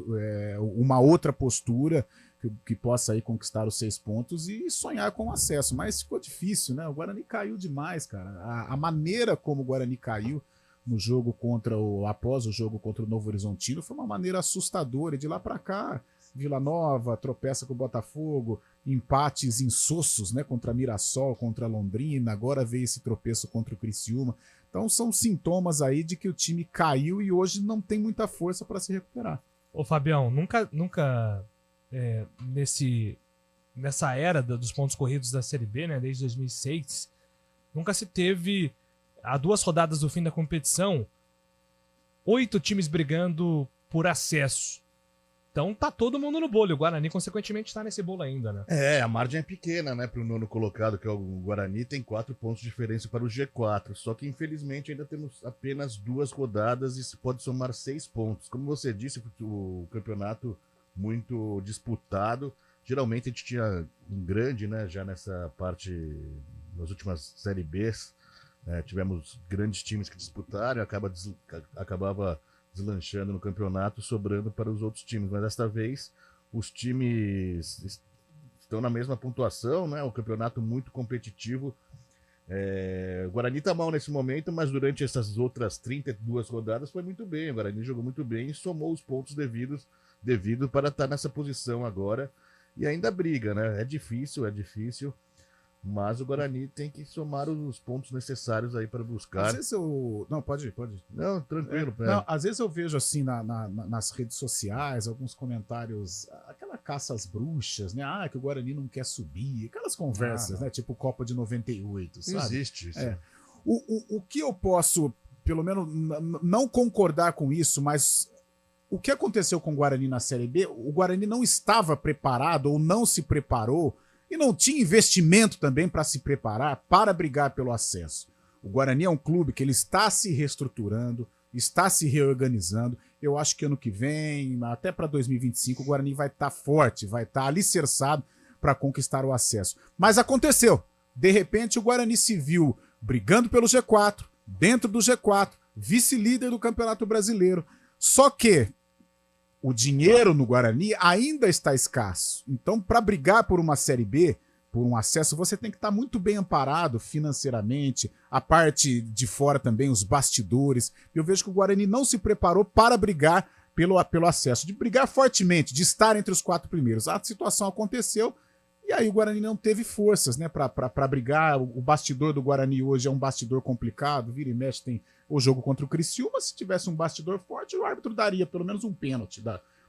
[SPEAKER 6] uma outra postura que possa aí conquistar os 6 pontos e sonhar com o acesso. Mas ficou difícil, né? O Guarani caiu demais, cara. A maneira como o Guarani caiu no jogo após o jogo contra o Novo Horizontino foi uma maneira assustadora. E de lá para cá, Vila Nova tropeça com o Botafogo, empates insossos, né, contra Mirassol, contra Londrina, agora veio esse tropeço contra o Criciúma. Então são sintomas aí de que o time caiu e hoje não tem muita força para se recuperar.
[SPEAKER 2] Ô Fabião, nunca nessa era dos pontos corridos da Série B, né, desde 2006, nunca se teve, a 2 rodadas do fim da competição, 8 times brigando por acesso. Então tá todo mundo no bolo. O Guarani, consequentemente, tá nesse bolo ainda, né?
[SPEAKER 5] A margem é pequena, né? Pro 9º colocado, que é o Guarani, tem 4 pontos de diferença para o G4. Só que, infelizmente, ainda temos apenas 2 rodadas e se pode somar 6 pontos. Como você disse, o campeonato muito disputado. Geralmente a gente tinha um grande, né? Já nessa parte, nas últimas Série Bs, né, tivemos grandes times que disputaram e acabava deslanchando no campeonato, sobrando para os outros times. Mas desta vez, os times estão na mesma pontuação, né? O campeonato muito competitivo. O Guarani está mal nesse momento, mas durante essas outras 32 rodadas foi muito bem. O Guarani jogou muito bem e somou os pontos devido para estar nessa posição agora. E ainda briga, né? É difícil, mas o Guarani tem que somar os pontos necessários aí para buscar.
[SPEAKER 6] Às vezes eu... Não, pode ir.
[SPEAKER 5] Não, tranquilo.
[SPEAKER 6] Não, às vezes eu vejo assim nas redes sociais, alguns comentários, aquela caça às bruxas, né? Que o Guarani não quer subir, aquelas conversas, né? Tipo Copa de 98, sabe?
[SPEAKER 5] Não existe isso.
[SPEAKER 6] O que eu posso, pelo menos, não concordar com isso, mas o que aconteceu com o Guarani na Série B, o Guarani não estava preparado ou não se preparou e não tinha investimento também para se preparar para brigar pelo acesso. O Guarani é um clube que ele está se reestruturando, está se reorganizando. Eu acho que ano que vem, até para 2025, o Guarani vai estar forte, vai estar alicerçado para conquistar o acesso. Mas aconteceu. De repente, o Guarani se viu brigando pelo G4, dentro do G4, vice-líder do Campeonato Brasileiro. Só que o dinheiro no Guarani ainda está escasso. Então, para brigar por uma Série B, por um acesso, você tem que estar muito bem amparado financeiramente, a parte de fora também, os bastidores. Eu vejo que o Guarani não se preparou para brigar pelo acesso, de brigar fortemente, de estar entre os 4 primeiros. A situação aconteceu e aí o Guarani não teve forças, né, para brigar. O bastidor do Guarani hoje é um bastidor complicado, vira e mexe, tem o jogo contra o Criciúma. Se tivesse um bastidor forte, o árbitro daria pelo menos um pênalti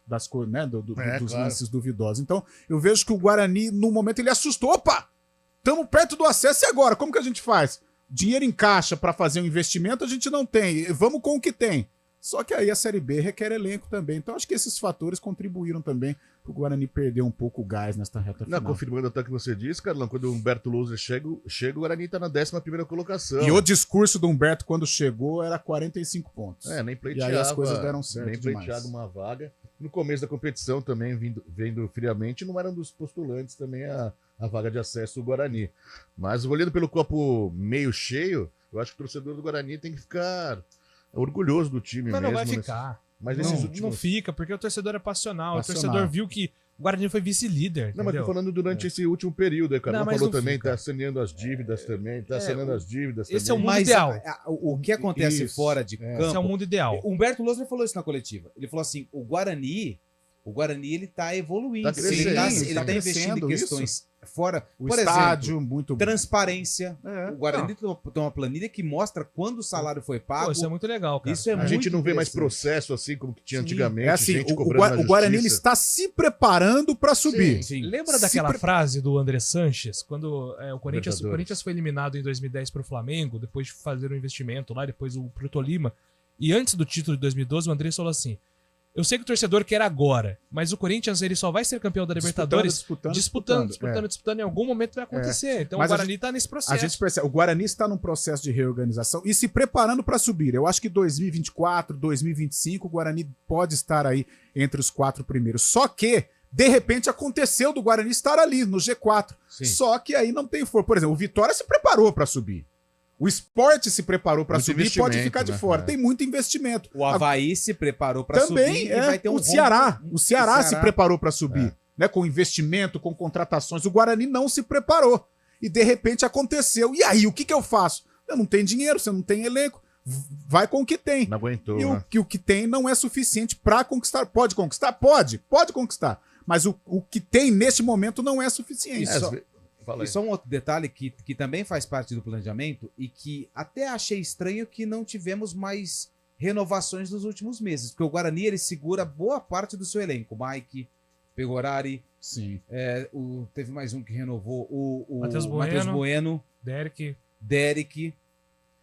[SPEAKER 6] das coisas, né, dos
[SPEAKER 5] claro.
[SPEAKER 6] lances duvidosos. Então, eu vejo que o Guarani, no momento, ele assustou. Opa! Estamos perto do acesso e agora? Como que a gente faz? Dinheiro em caixa para fazer um investimento a gente não tem. Vamos com o que tem. Só que aí a Série B requer elenco também. Então, acho que esses fatores contribuíram também para o Guarani perder um pouco o gás nesta reta final.
[SPEAKER 5] Confirmando até o que você disse, Carlão, quando o Humberto Louser chega, o Guarani está na 11ª colocação.
[SPEAKER 6] E o discurso do Humberto quando chegou era 45 pontos.
[SPEAKER 5] Nem pleiteava.
[SPEAKER 6] E aí as coisas deram certo
[SPEAKER 5] nem pleiteado uma vaga. No começo da competição também, vendo friamente, não era um dos postulantes também a vaga de acesso do Guarani. Mas olhando pelo copo meio cheio, eu acho que o torcedor do Guarani tem que ficar orgulhoso do time
[SPEAKER 2] Mas
[SPEAKER 5] mesmo.
[SPEAKER 2] não vai ficar.
[SPEAKER 5] Mas
[SPEAKER 2] não fica, porque o torcedor é passional. O torcedor viu que o Guarani foi vice-líder.
[SPEAKER 5] Não, mas tô falando durante esse último período, aí, cara. Não falou também,
[SPEAKER 2] fica.
[SPEAKER 5] tá saneando as dívidas também, as dívidas
[SPEAKER 2] esse
[SPEAKER 5] também.
[SPEAKER 2] É o mundo ideal.
[SPEAKER 3] O que acontece fora de campo...
[SPEAKER 2] Esse é o mundo ideal.
[SPEAKER 3] O Humberto Louser falou isso na coletiva. Ele falou assim, o Guarani ele tá evoluindo. Ele tá investindo em questões fora,
[SPEAKER 6] o
[SPEAKER 3] por
[SPEAKER 6] estádio,
[SPEAKER 3] exemplo,
[SPEAKER 6] muito
[SPEAKER 3] transparência. O Guarani tem uma planilha que mostra quando o salário foi pago.
[SPEAKER 2] Isso é muito legal, cara.
[SPEAKER 3] Isso é
[SPEAKER 5] a gente não vê mais processo assim como que tinha antigamente.
[SPEAKER 6] É assim,
[SPEAKER 5] gente
[SPEAKER 6] o Guarani ele está se preparando para subir.
[SPEAKER 2] Sim. Lembra daquela frase do André Sanches, quando o Corinthians foi eliminado em 2010 para o Flamengo, depois de fazer um investimento lá, depois pro Tolima, e antes do título de 2012, o André falou assim: eu sei que o torcedor quer agora, mas o Corinthians ele só vai ser campeão da Libertadores disputando. Em algum momento vai acontecer. Então mas o Guarani está nesse processo.
[SPEAKER 6] A gente percebe, o Guarani está num processo de reorganização e se preparando para subir. Eu acho que 2024, 2025, o Guarani pode estar aí entre os 4 primeiros. Só que, de repente, aconteceu do Guarani estar ali, no G4. Sim. Só que aí não tem força. Por exemplo, o Vitória se preparou para subir. O Sport se preparou para subir e pode ficar de fora. Tem muito investimento.
[SPEAKER 3] O Avaí se preparou para subir.
[SPEAKER 6] Também vai ter o Ceará se preparou para subir, né? Com investimento, com contratações. O Guarani não se preparou. E de repente aconteceu. E aí, o que eu faço? Eu não tenho dinheiro, você não tem elenco. Vai com o que tem.
[SPEAKER 5] Não aguentou.
[SPEAKER 6] E o que tem não é suficiente para conquistar. Pode conquistar? Pode conquistar. Mas o que tem neste momento não é suficiente.
[SPEAKER 3] E só um outro detalhe que também faz parte do planejamento e que até achei estranho que não tivemos mais renovações nos últimos meses, porque o Guarani ele segura boa parte do seu elenco. Mike, Pegorari,
[SPEAKER 6] sim.
[SPEAKER 3] Teve mais um que renovou, o
[SPEAKER 2] Matheus
[SPEAKER 3] Bueno,
[SPEAKER 2] Derek.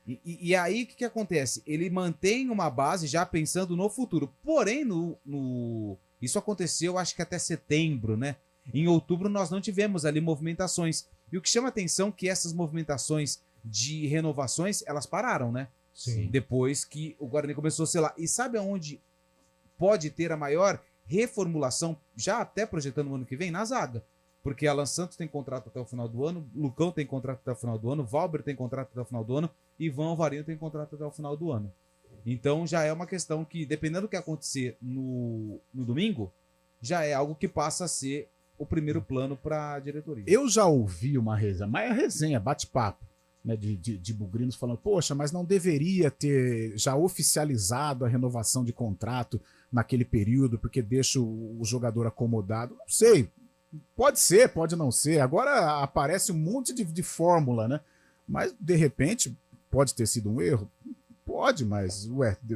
[SPEAKER 3] E aí o que acontece? Ele mantém uma base já pensando no futuro. Porém, isso aconteceu acho que até setembro, né? Em outubro nós não tivemos ali movimentações. E o que chama atenção é que essas movimentações de renovações, elas pararam, né?
[SPEAKER 2] Sim.
[SPEAKER 3] Depois que o Guarani começou a ser lá. E sabe aonde pode ter a maior reformulação, já até projetando o ano que vem? Na zaga. Porque Alan Santos tem contrato até o final do ano, Lucão tem contrato até o final do ano, Valber tem contrato até o final do ano, Ivan Alvarinho tem contrato até o final do ano. Então já é uma questão que, dependendo do que acontecer no domingo, já é algo que passa a ser o primeiro plano para a diretoria.
[SPEAKER 6] Eu já ouvi uma resenha, mas é resenha, bate-papo, né, de bugrinos falando, poxa, mas não deveria ter já oficializado a renovação de contrato naquele período, porque deixa o jogador acomodado. Não sei, pode ser, pode não ser. Agora aparece um monte de fórmula, né? Mas, de repente, pode ter sido um erro? Pode, mas,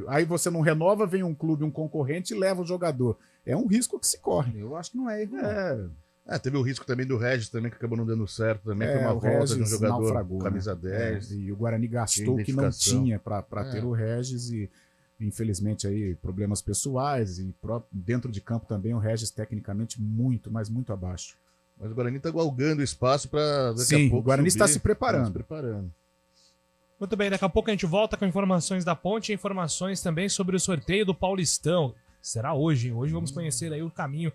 [SPEAKER 6] aí você não renova, vem um clube, um concorrente e leva o jogador. É um risco que se corre.
[SPEAKER 3] Eu acho que não é erro.
[SPEAKER 5] Teve o risco também do Regis também, que acabou não dando certo. Também foi uma volta de um jogador
[SPEAKER 6] naufragou,
[SPEAKER 5] camisa
[SPEAKER 6] né?
[SPEAKER 5] 10.
[SPEAKER 6] E o Guarani gastou o que não tinha para ter o Regis e, infelizmente, aí problemas pessoais e dentro de campo também o Regis tecnicamente muito, mas muito abaixo.
[SPEAKER 5] Mas o Guarani está galgando espaço para daqui
[SPEAKER 6] Sim,
[SPEAKER 5] a pouco
[SPEAKER 6] o Guarani
[SPEAKER 5] subir.
[SPEAKER 6] está se preparando.
[SPEAKER 2] Muito bem, daqui a pouco a gente volta com informações da Ponte e informações também sobre o sorteio do Paulistão. Será hoje, hein? Hoje vamos conhecer aí o caminho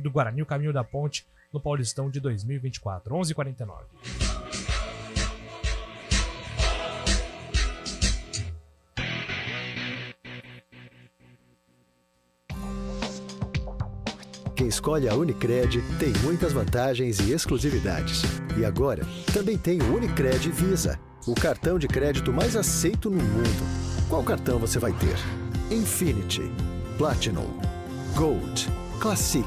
[SPEAKER 2] do Guarani, o caminho da Ponte no Paulistão de 2024. 11h49.
[SPEAKER 7] Quem escolhe a Unicred tem muitas vantagens e exclusividades. E agora, também tem o Unicred Visa, o cartão de crédito mais aceito no mundo. Qual cartão você vai ter? Infinity, Platinum, Gold, Classic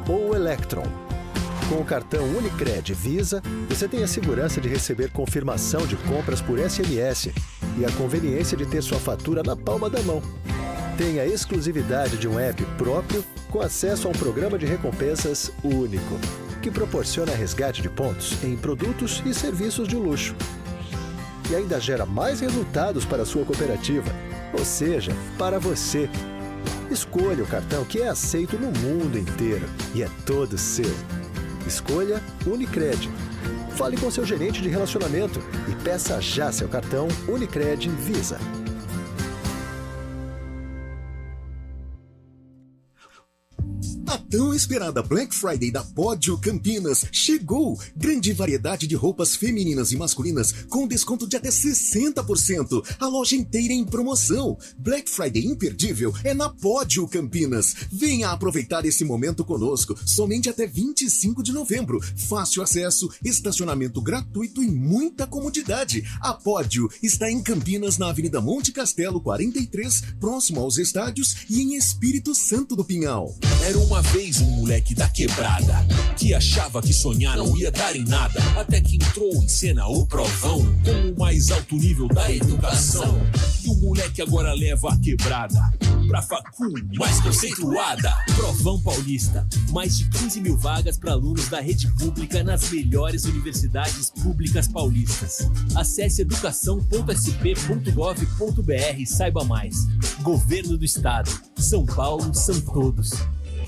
[SPEAKER 7] ou Electron? Com o cartão Unicred Visa, você tem a segurança de receber confirmação de compras por SMS e a conveniência de ter sua fatura na palma da mão. Tem a exclusividade de um app próprio com acesso a um programa de recompensas único, que proporciona resgate de pontos em produtos e serviços de luxo. E ainda gera mais resultados para a sua cooperativa, ou seja, para você. Escolha o cartão que é aceito no mundo inteiro e é todo seu. Escolha Unicred. Fale com seu gerente de relacionamento e peça já seu cartão Unicred Visa.
[SPEAKER 1] A tão esperada Black Friday da Pódio Campinas chegou! Grande variedade de roupas femininas e masculinas com desconto de até 60%. A loja inteira em promoção. Black Friday imperdível é na Pódio Campinas. Venha aproveitar esse momento conosco, somente até 25 de novembro. Fácil acesso, estacionamento gratuito e muita comodidade. A Pódio está em Campinas, na Avenida Monte Castelo 43, próximo aos estádios e em Espírito Santo do Pinhal.
[SPEAKER 17] Era uma vez um moleque da quebrada que achava que sonhar não ia dar em nada, até que entrou em cena o Provão com o mais alto nível da educação. E o moleque agora leva a quebrada pra facul mais conceituada. Provão Paulista, mais de 15 mil vagas para alunos da rede pública nas melhores universidades públicas paulistas. Acesse educação.sp.gov.br e saiba mais. Governo do Estado. São Paulo são todos.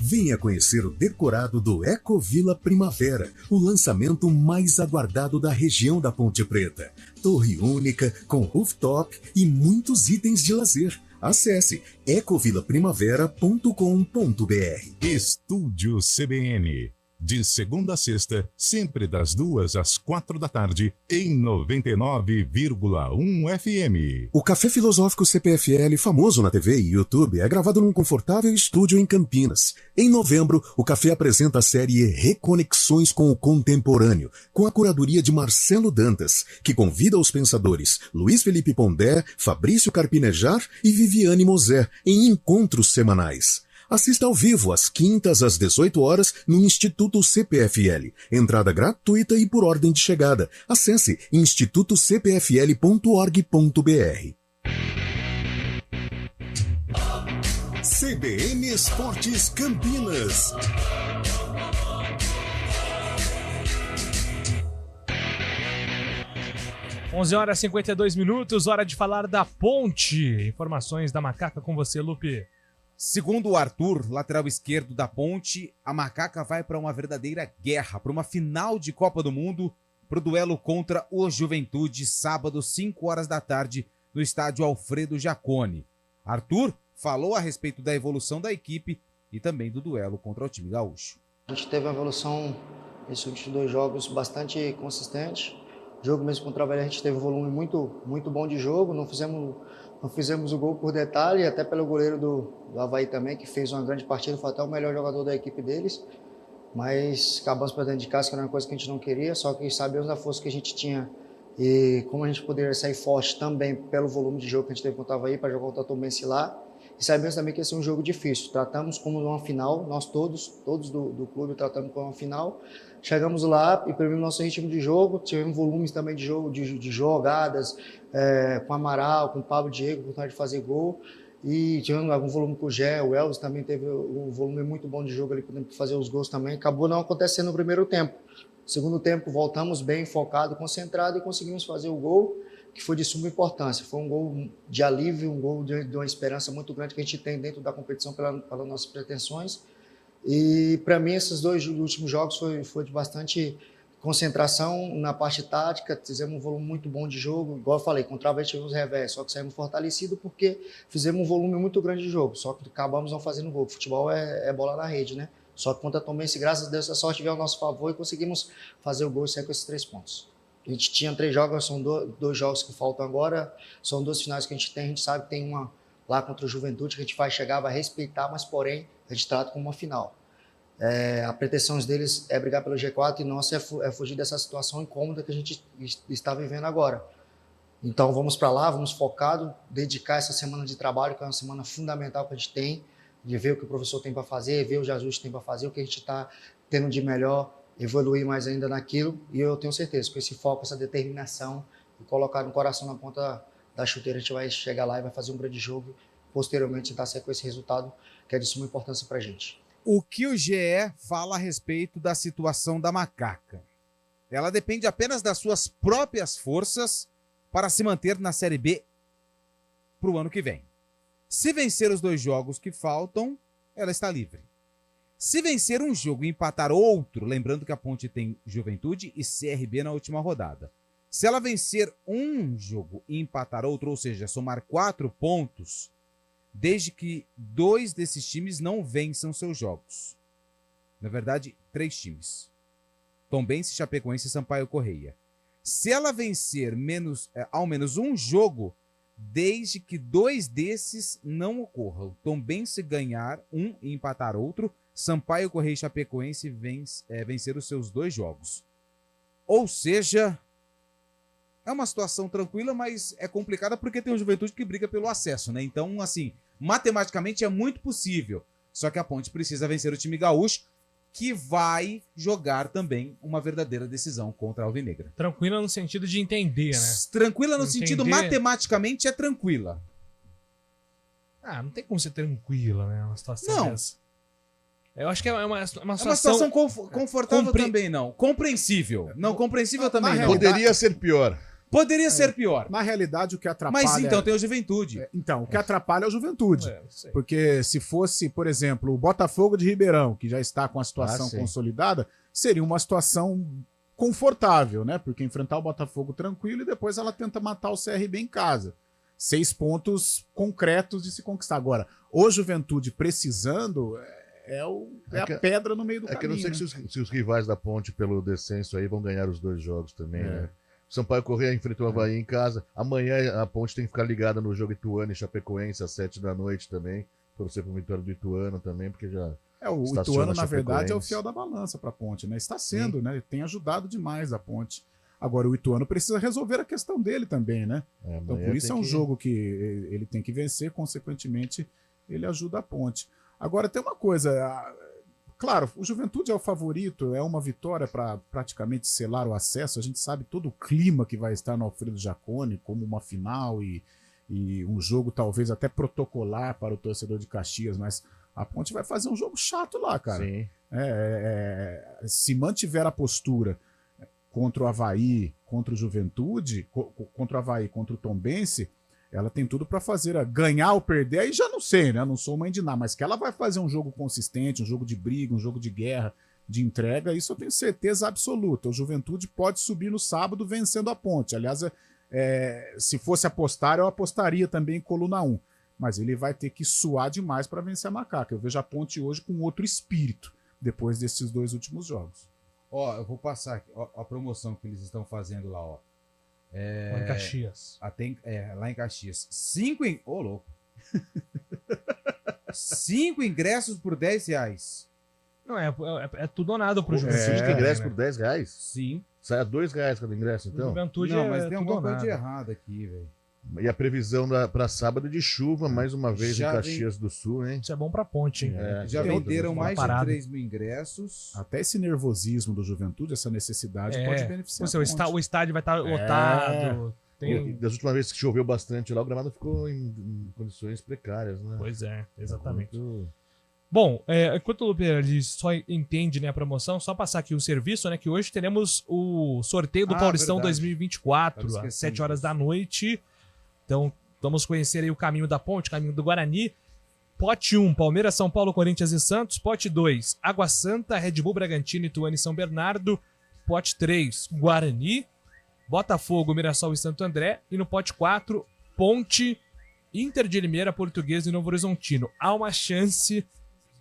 [SPEAKER 1] Venha conhecer o decorado do Ecovila Primavera, o lançamento mais aguardado da região da Ponte Preta. Torre única, com rooftop e muitos itens de lazer. Acesse ecovilaprimavera.com.br.
[SPEAKER 15] Estúdio CBN. De segunda a sexta, sempre das 2 às 4 da tarde, em 99,1 FM.
[SPEAKER 1] O Café Filosófico CPFL, famoso na TV e YouTube, é gravado num confortável estúdio em Campinas. Em novembro, o Café apresenta a série Reconexões com o Contemporâneo, com a curadoria de Marcelo Dantas, que convida os pensadores Luiz Felipe Pondé, Fabrício Carpinejar e Viviane Mosé em encontros semanais. Assista ao vivo às quintas às 18 horas no Instituto CPFL. Entrada gratuita e por ordem de chegada. Acesse institutocpfl.org.br. CBN Esportes Campinas.
[SPEAKER 2] Onze horas e 52 minutos, hora de falar da Ponte. Informações da Macaca com você, Lupe.
[SPEAKER 3] Segundo o Arthur, lateral esquerdo da Ponte, a Macaca vai para uma verdadeira guerra, para uma final de Copa do Mundo, para o duelo contra o Juventude, sábado, 5 horas da tarde, no estádio Alfredo Jaconi. Arthur falou a respeito da evolução da equipe e também do duelo contra o time gaúcho.
[SPEAKER 18] A gente teve uma evolução nesses últimos 2 jogos bastante consistente. O jogo mesmo contra o Havaí, a gente teve um volume muito bom de jogo, não fizemos o gol por detalhe, até pelo goleiro do Havaí também, que fez uma grande partida, foi até o melhor jogador da equipe deles, mas acabamos perdendo de casa, que era uma coisa que a gente não queria, só que sabemos da força que a gente tinha e como a gente poderia sair forte também pelo volume de jogo que a gente teve contra o Havaí para jogar contra o Tombense lá, e sabemos também que ia ser um jogo difícil, tratamos como uma final, nós todos do clube tratamos como uma final. Chegamos lá e perdemos nosso ritmo de jogo, tivemos volumes também de jogo, de jogadas, com o Amaral, com o Pablo Diego, vontade de fazer gol. E tivemos algum volume com o Gé, o Elvis também teve um volume muito bom de jogo ali, podendo fazer os gols também. Acabou não acontecendo no primeiro tempo. No segundo tempo, voltamos bem focado, concentrado e conseguimos fazer o gol, que foi de suma importância. Foi um gol de alívio, um gol de uma esperança muito grande que a gente tem dentro da competição pelas nossas pretensões. E para mim esses 2 últimos jogos foi de bastante concentração na parte tática, fizemos um volume muito bom de jogo, igual eu falei, contra o Havaí tivemos revés, só que saímos fortalecidos porque fizemos um volume muito grande de jogo, só que acabamos não fazendo gol. Futebol é bola na rede, né? Só que contra a Tombense, graças a Deus, a sorte veio ao nosso favor e conseguimos fazer o gol e sair com esses 3 pontos. A gente tinha 3 jogos, são 2 jogos que faltam agora, são 2 finais que a gente sabe que tem uma lá contra o Juventude, que a gente vai chegar, vai respeitar, mas porém a gente trata como uma final. A pretensão deles é brigar pelo G4 e nossa é fugir dessa situação incômoda que a gente está vivendo agora. Então vamos para lá, vamos focado, dedicar essa semana de trabalho, que é uma semana fundamental que a gente tem, de ver o que o professor tem para fazer, ver o que Jesus tem para fazer, o que a gente está tendo de melhor, evoluir mais ainda naquilo. E eu tenho certeza, com esse foco, essa determinação, e colocar no coração na ponta da chuteira, a gente vai chegar lá e vai fazer um grande jogo, posteriormente tentar sair com esse resultado, que é de suma importância para a gente.
[SPEAKER 3] O que o GE fala a respeito da situação da Macaca? Ela depende apenas das suas próprias forças para se manter na Série B para o ano que vem. Se vencer os 2 jogos que faltam, ela está livre. Se vencer um jogo e empatar outro, lembrando que a Ponte tem Juventude e CRB na última rodada. Se ela vencer um jogo e empatar outro, ou seja, somar 4 pontos, desde que 2 desses times não vençam seus jogos. Na verdade, 3 times. Tombense, Chapecoense e Sampaio Correia. Se ela vencer ao menos um jogo, desde que 2 desses não ocorram. Tombense ganhar um e empatar outro, Sampaio Correia e Chapecoense vencer os seus 2 jogos. Ou seja, é uma situação tranquila, mas é complicada porque tem o Juventude que briga pelo acesso, né? Então, assim, matematicamente é muito possível. Só que a Ponte precisa vencer o time gaúcho, que vai jogar também uma verdadeira decisão contra a Alvinegra.
[SPEAKER 2] Tranquila no sentido de entender, né?
[SPEAKER 3] Tranquila no sentido matematicamente é tranquila.
[SPEAKER 2] Não tem como ser tranquila, né? Uma situação dessa. Eu acho que é uma situação...
[SPEAKER 3] É uma situação confortável também, não. Compreensível. Não, compreensível também não.
[SPEAKER 5] Poderia ser pior.
[SPEAKER 3] Poderia ser pior.
[SPEAKER 6] Na realidade, o que atrapalha...
[SPEAKER 3] Mas então tem o Juventude.
[SPEAKER 6] Então, o que atrapalha é o Juventude. Porque se fosse, por exemplo, o Botafogo de Ribeirão, que já está com a situação consolidada, seria uma situação confortável, né? Porque enfrentar o Botafogo tranquilo e depois ela tenta matar o CRB em casa. 6 pontos concretos de se conquistar. Agora, o Juventude precisando... a pedra no meio do caminho.
[SPEAKER 5] Que eu não sei se os rivais da Ponte pelo descenso aí vão ganhar os 2 jogos também, né? Sampaio Correia enfrentou o Avaí em casa. Amanhã a Ponte tem que ficar ligada no jogo Ituano e Chapecoense às 7 da noite também. Torcer para o vitória do Ituano também, porque já...
[SPEAKER 6] o Ituano, na verdade, é o fiel da balança para a Ponte, né? Está sendo, né? Tem ajudado demais a Ponte. Agora, o Ituano precisa resolver a questão dele também, né? Então, por isso é um jogo que ele tem que vencer, consequentemente, ele ajuda a Ponte. Agora, tem uma coisa... Claro, o Juventude é o favorito, é uma vitória para praticamente selar o acesso. A gente sabe todo o clima que vai estar no Alfredo Jaconi, como uma final e um jogo talvez até protocolar para o torcedor de Caxias, mas a Ponte vai fazer um jogo chato lá, cara.
[SPEAKER 5] Sim.
[SPEAKER 6] Se mantiver a postura contra o Avaí, contra o Juventude, contra o Avaí, contra o Tombense, ela tem tudo para fazer, ganhar ou perder, aí já não sei, né? Não sou mãe de nada, mas que ela vai fazer um jogo consistente, um jogo de briga, um jogo de guerra, de entrega, isso eu tenho certeza absoluta. O Juventude pode subir no sábado vencendo a Ponte. Aliás, se fosse apostar, eu apostaria também em coluna 1. Mas ele vai ter que suar demais para vencer a Macaca. Eu vejo a Ponte hoje com outro espírito, depois desses 2 últimos jogos.
[SPEAKER 3] Eu vou passar aqui, a promoção que eles estão fazendo lá, ó.
[SPEAKER 2] Lá em Caxias.
[SPEAKER 3] Lá em Caxias. 5 louco. 5 ingressos por R$10.
[SPEAKER 2] Não, é tudo ou nada pro
[SPEAKER 5] Juventude. 5 ingressos por R$10?
[SPEAKER 3] Sim.
[SPEAKER 5] Sai a R$2 cada ingresso, então?
[SPEAKER 2] Juventude
[SPEAKER 3] não, mas tem alguma coisa de errado aqui, velho.
[SPEAKER 5] E a previsão para sábado de chuva, mais uma vez em Caxias do Sul, hein?
[SPEAKER 2] Isso é bom pra Ponte, hein?
[SPEAKER 3] Já venderam mais de 3 mil ingressos.
[SPEAKER 6] Até esse nervosismo do Juventude, essa necessidade pode beneficiar
[SPEAKER 2] o estádio vai estar lotado.
[SPEAKER 5] Das últimas vezes que choveu bastante lá, o gramado ficou em condições precárias, né?
[SPEAKER 2] Pois é, exatamente. Bom, enquanto o Lupe só entende, né, a promoção, só passar aqui o serviço, né, que hoje teremos o sorteio do Paulistão 2024, às 7 horas da noite. Então, vamos conhecer aí o caminho da Ponte, o caminho do Guarani. Pote 1, Palmeiras, São Paulo, Corinthians e Santos. Pote 2, Água Santa, Red Bull, Bragantino, Ituano e São Bernardo. Pote 3, Guarani, Botafogo, Mirassol e Santo André. E no pote 4, Ponte, Inter de Limeira, Portuguesa e Novo Horizontino. Há uma chance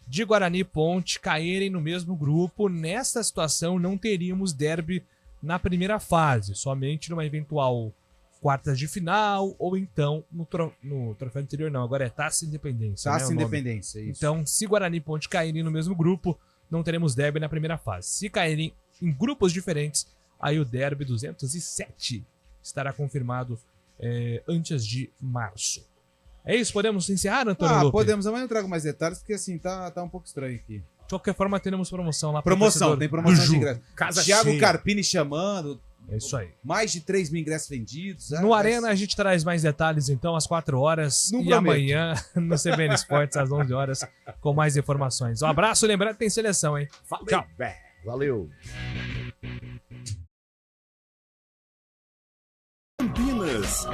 [SPEAKER 2] de Guarani e Ponte caírem no mesmo grupo. Nesta situação, não teríamos derby na primeira fase, somente numa eventual quartas de final, ou então no troféu anterior, não. Agora é Taça Independência.
[SPEAKER 3] Taça Independência, isso.
[SPEAKER 2] Então, se Guarani e Ponte caírem no mesmo grupo, não teremos derby na primeira fase. Se caírem em grupos diferentes, aí o derby 207 estará confirmado antes de março. É isso? Podemos encerrar, Antônio Lupe?
[SPEAKER 3] Podemos. Amanhã eu trago mais detalhes, porque assim, tá um pouco estranho aqui.
[SPEAKER 2] De qualquer forma, teremos promoção lá.
[SPEAKER 3] Tem promoção de ingresso.
[SPEAKER 2] Casa
[SPEAKER 3] Thiago
[SPEAKER 2] cheia.
[SPEAKER 3] Carpini chamando.
[SPEAKER 2] É isso aí.
[SPEAKER 3] Mais de 3 mil ingressos vendidos.
[SPEAKER 2] No Arena a gente traz mais detalhes então às 4 horas
[SPEAKER 3] Não
[SPEAKER 2] e
[SPEAKER 3] prometo.
[SPEAKER 2] amanhã no CBN Esportes às 11 horas com mais informações. Um abraço, lembrando que tem seleção, hein? Tchau.
[SPEAKER 5] Valeu.
[SPEAKER 1] Campinas.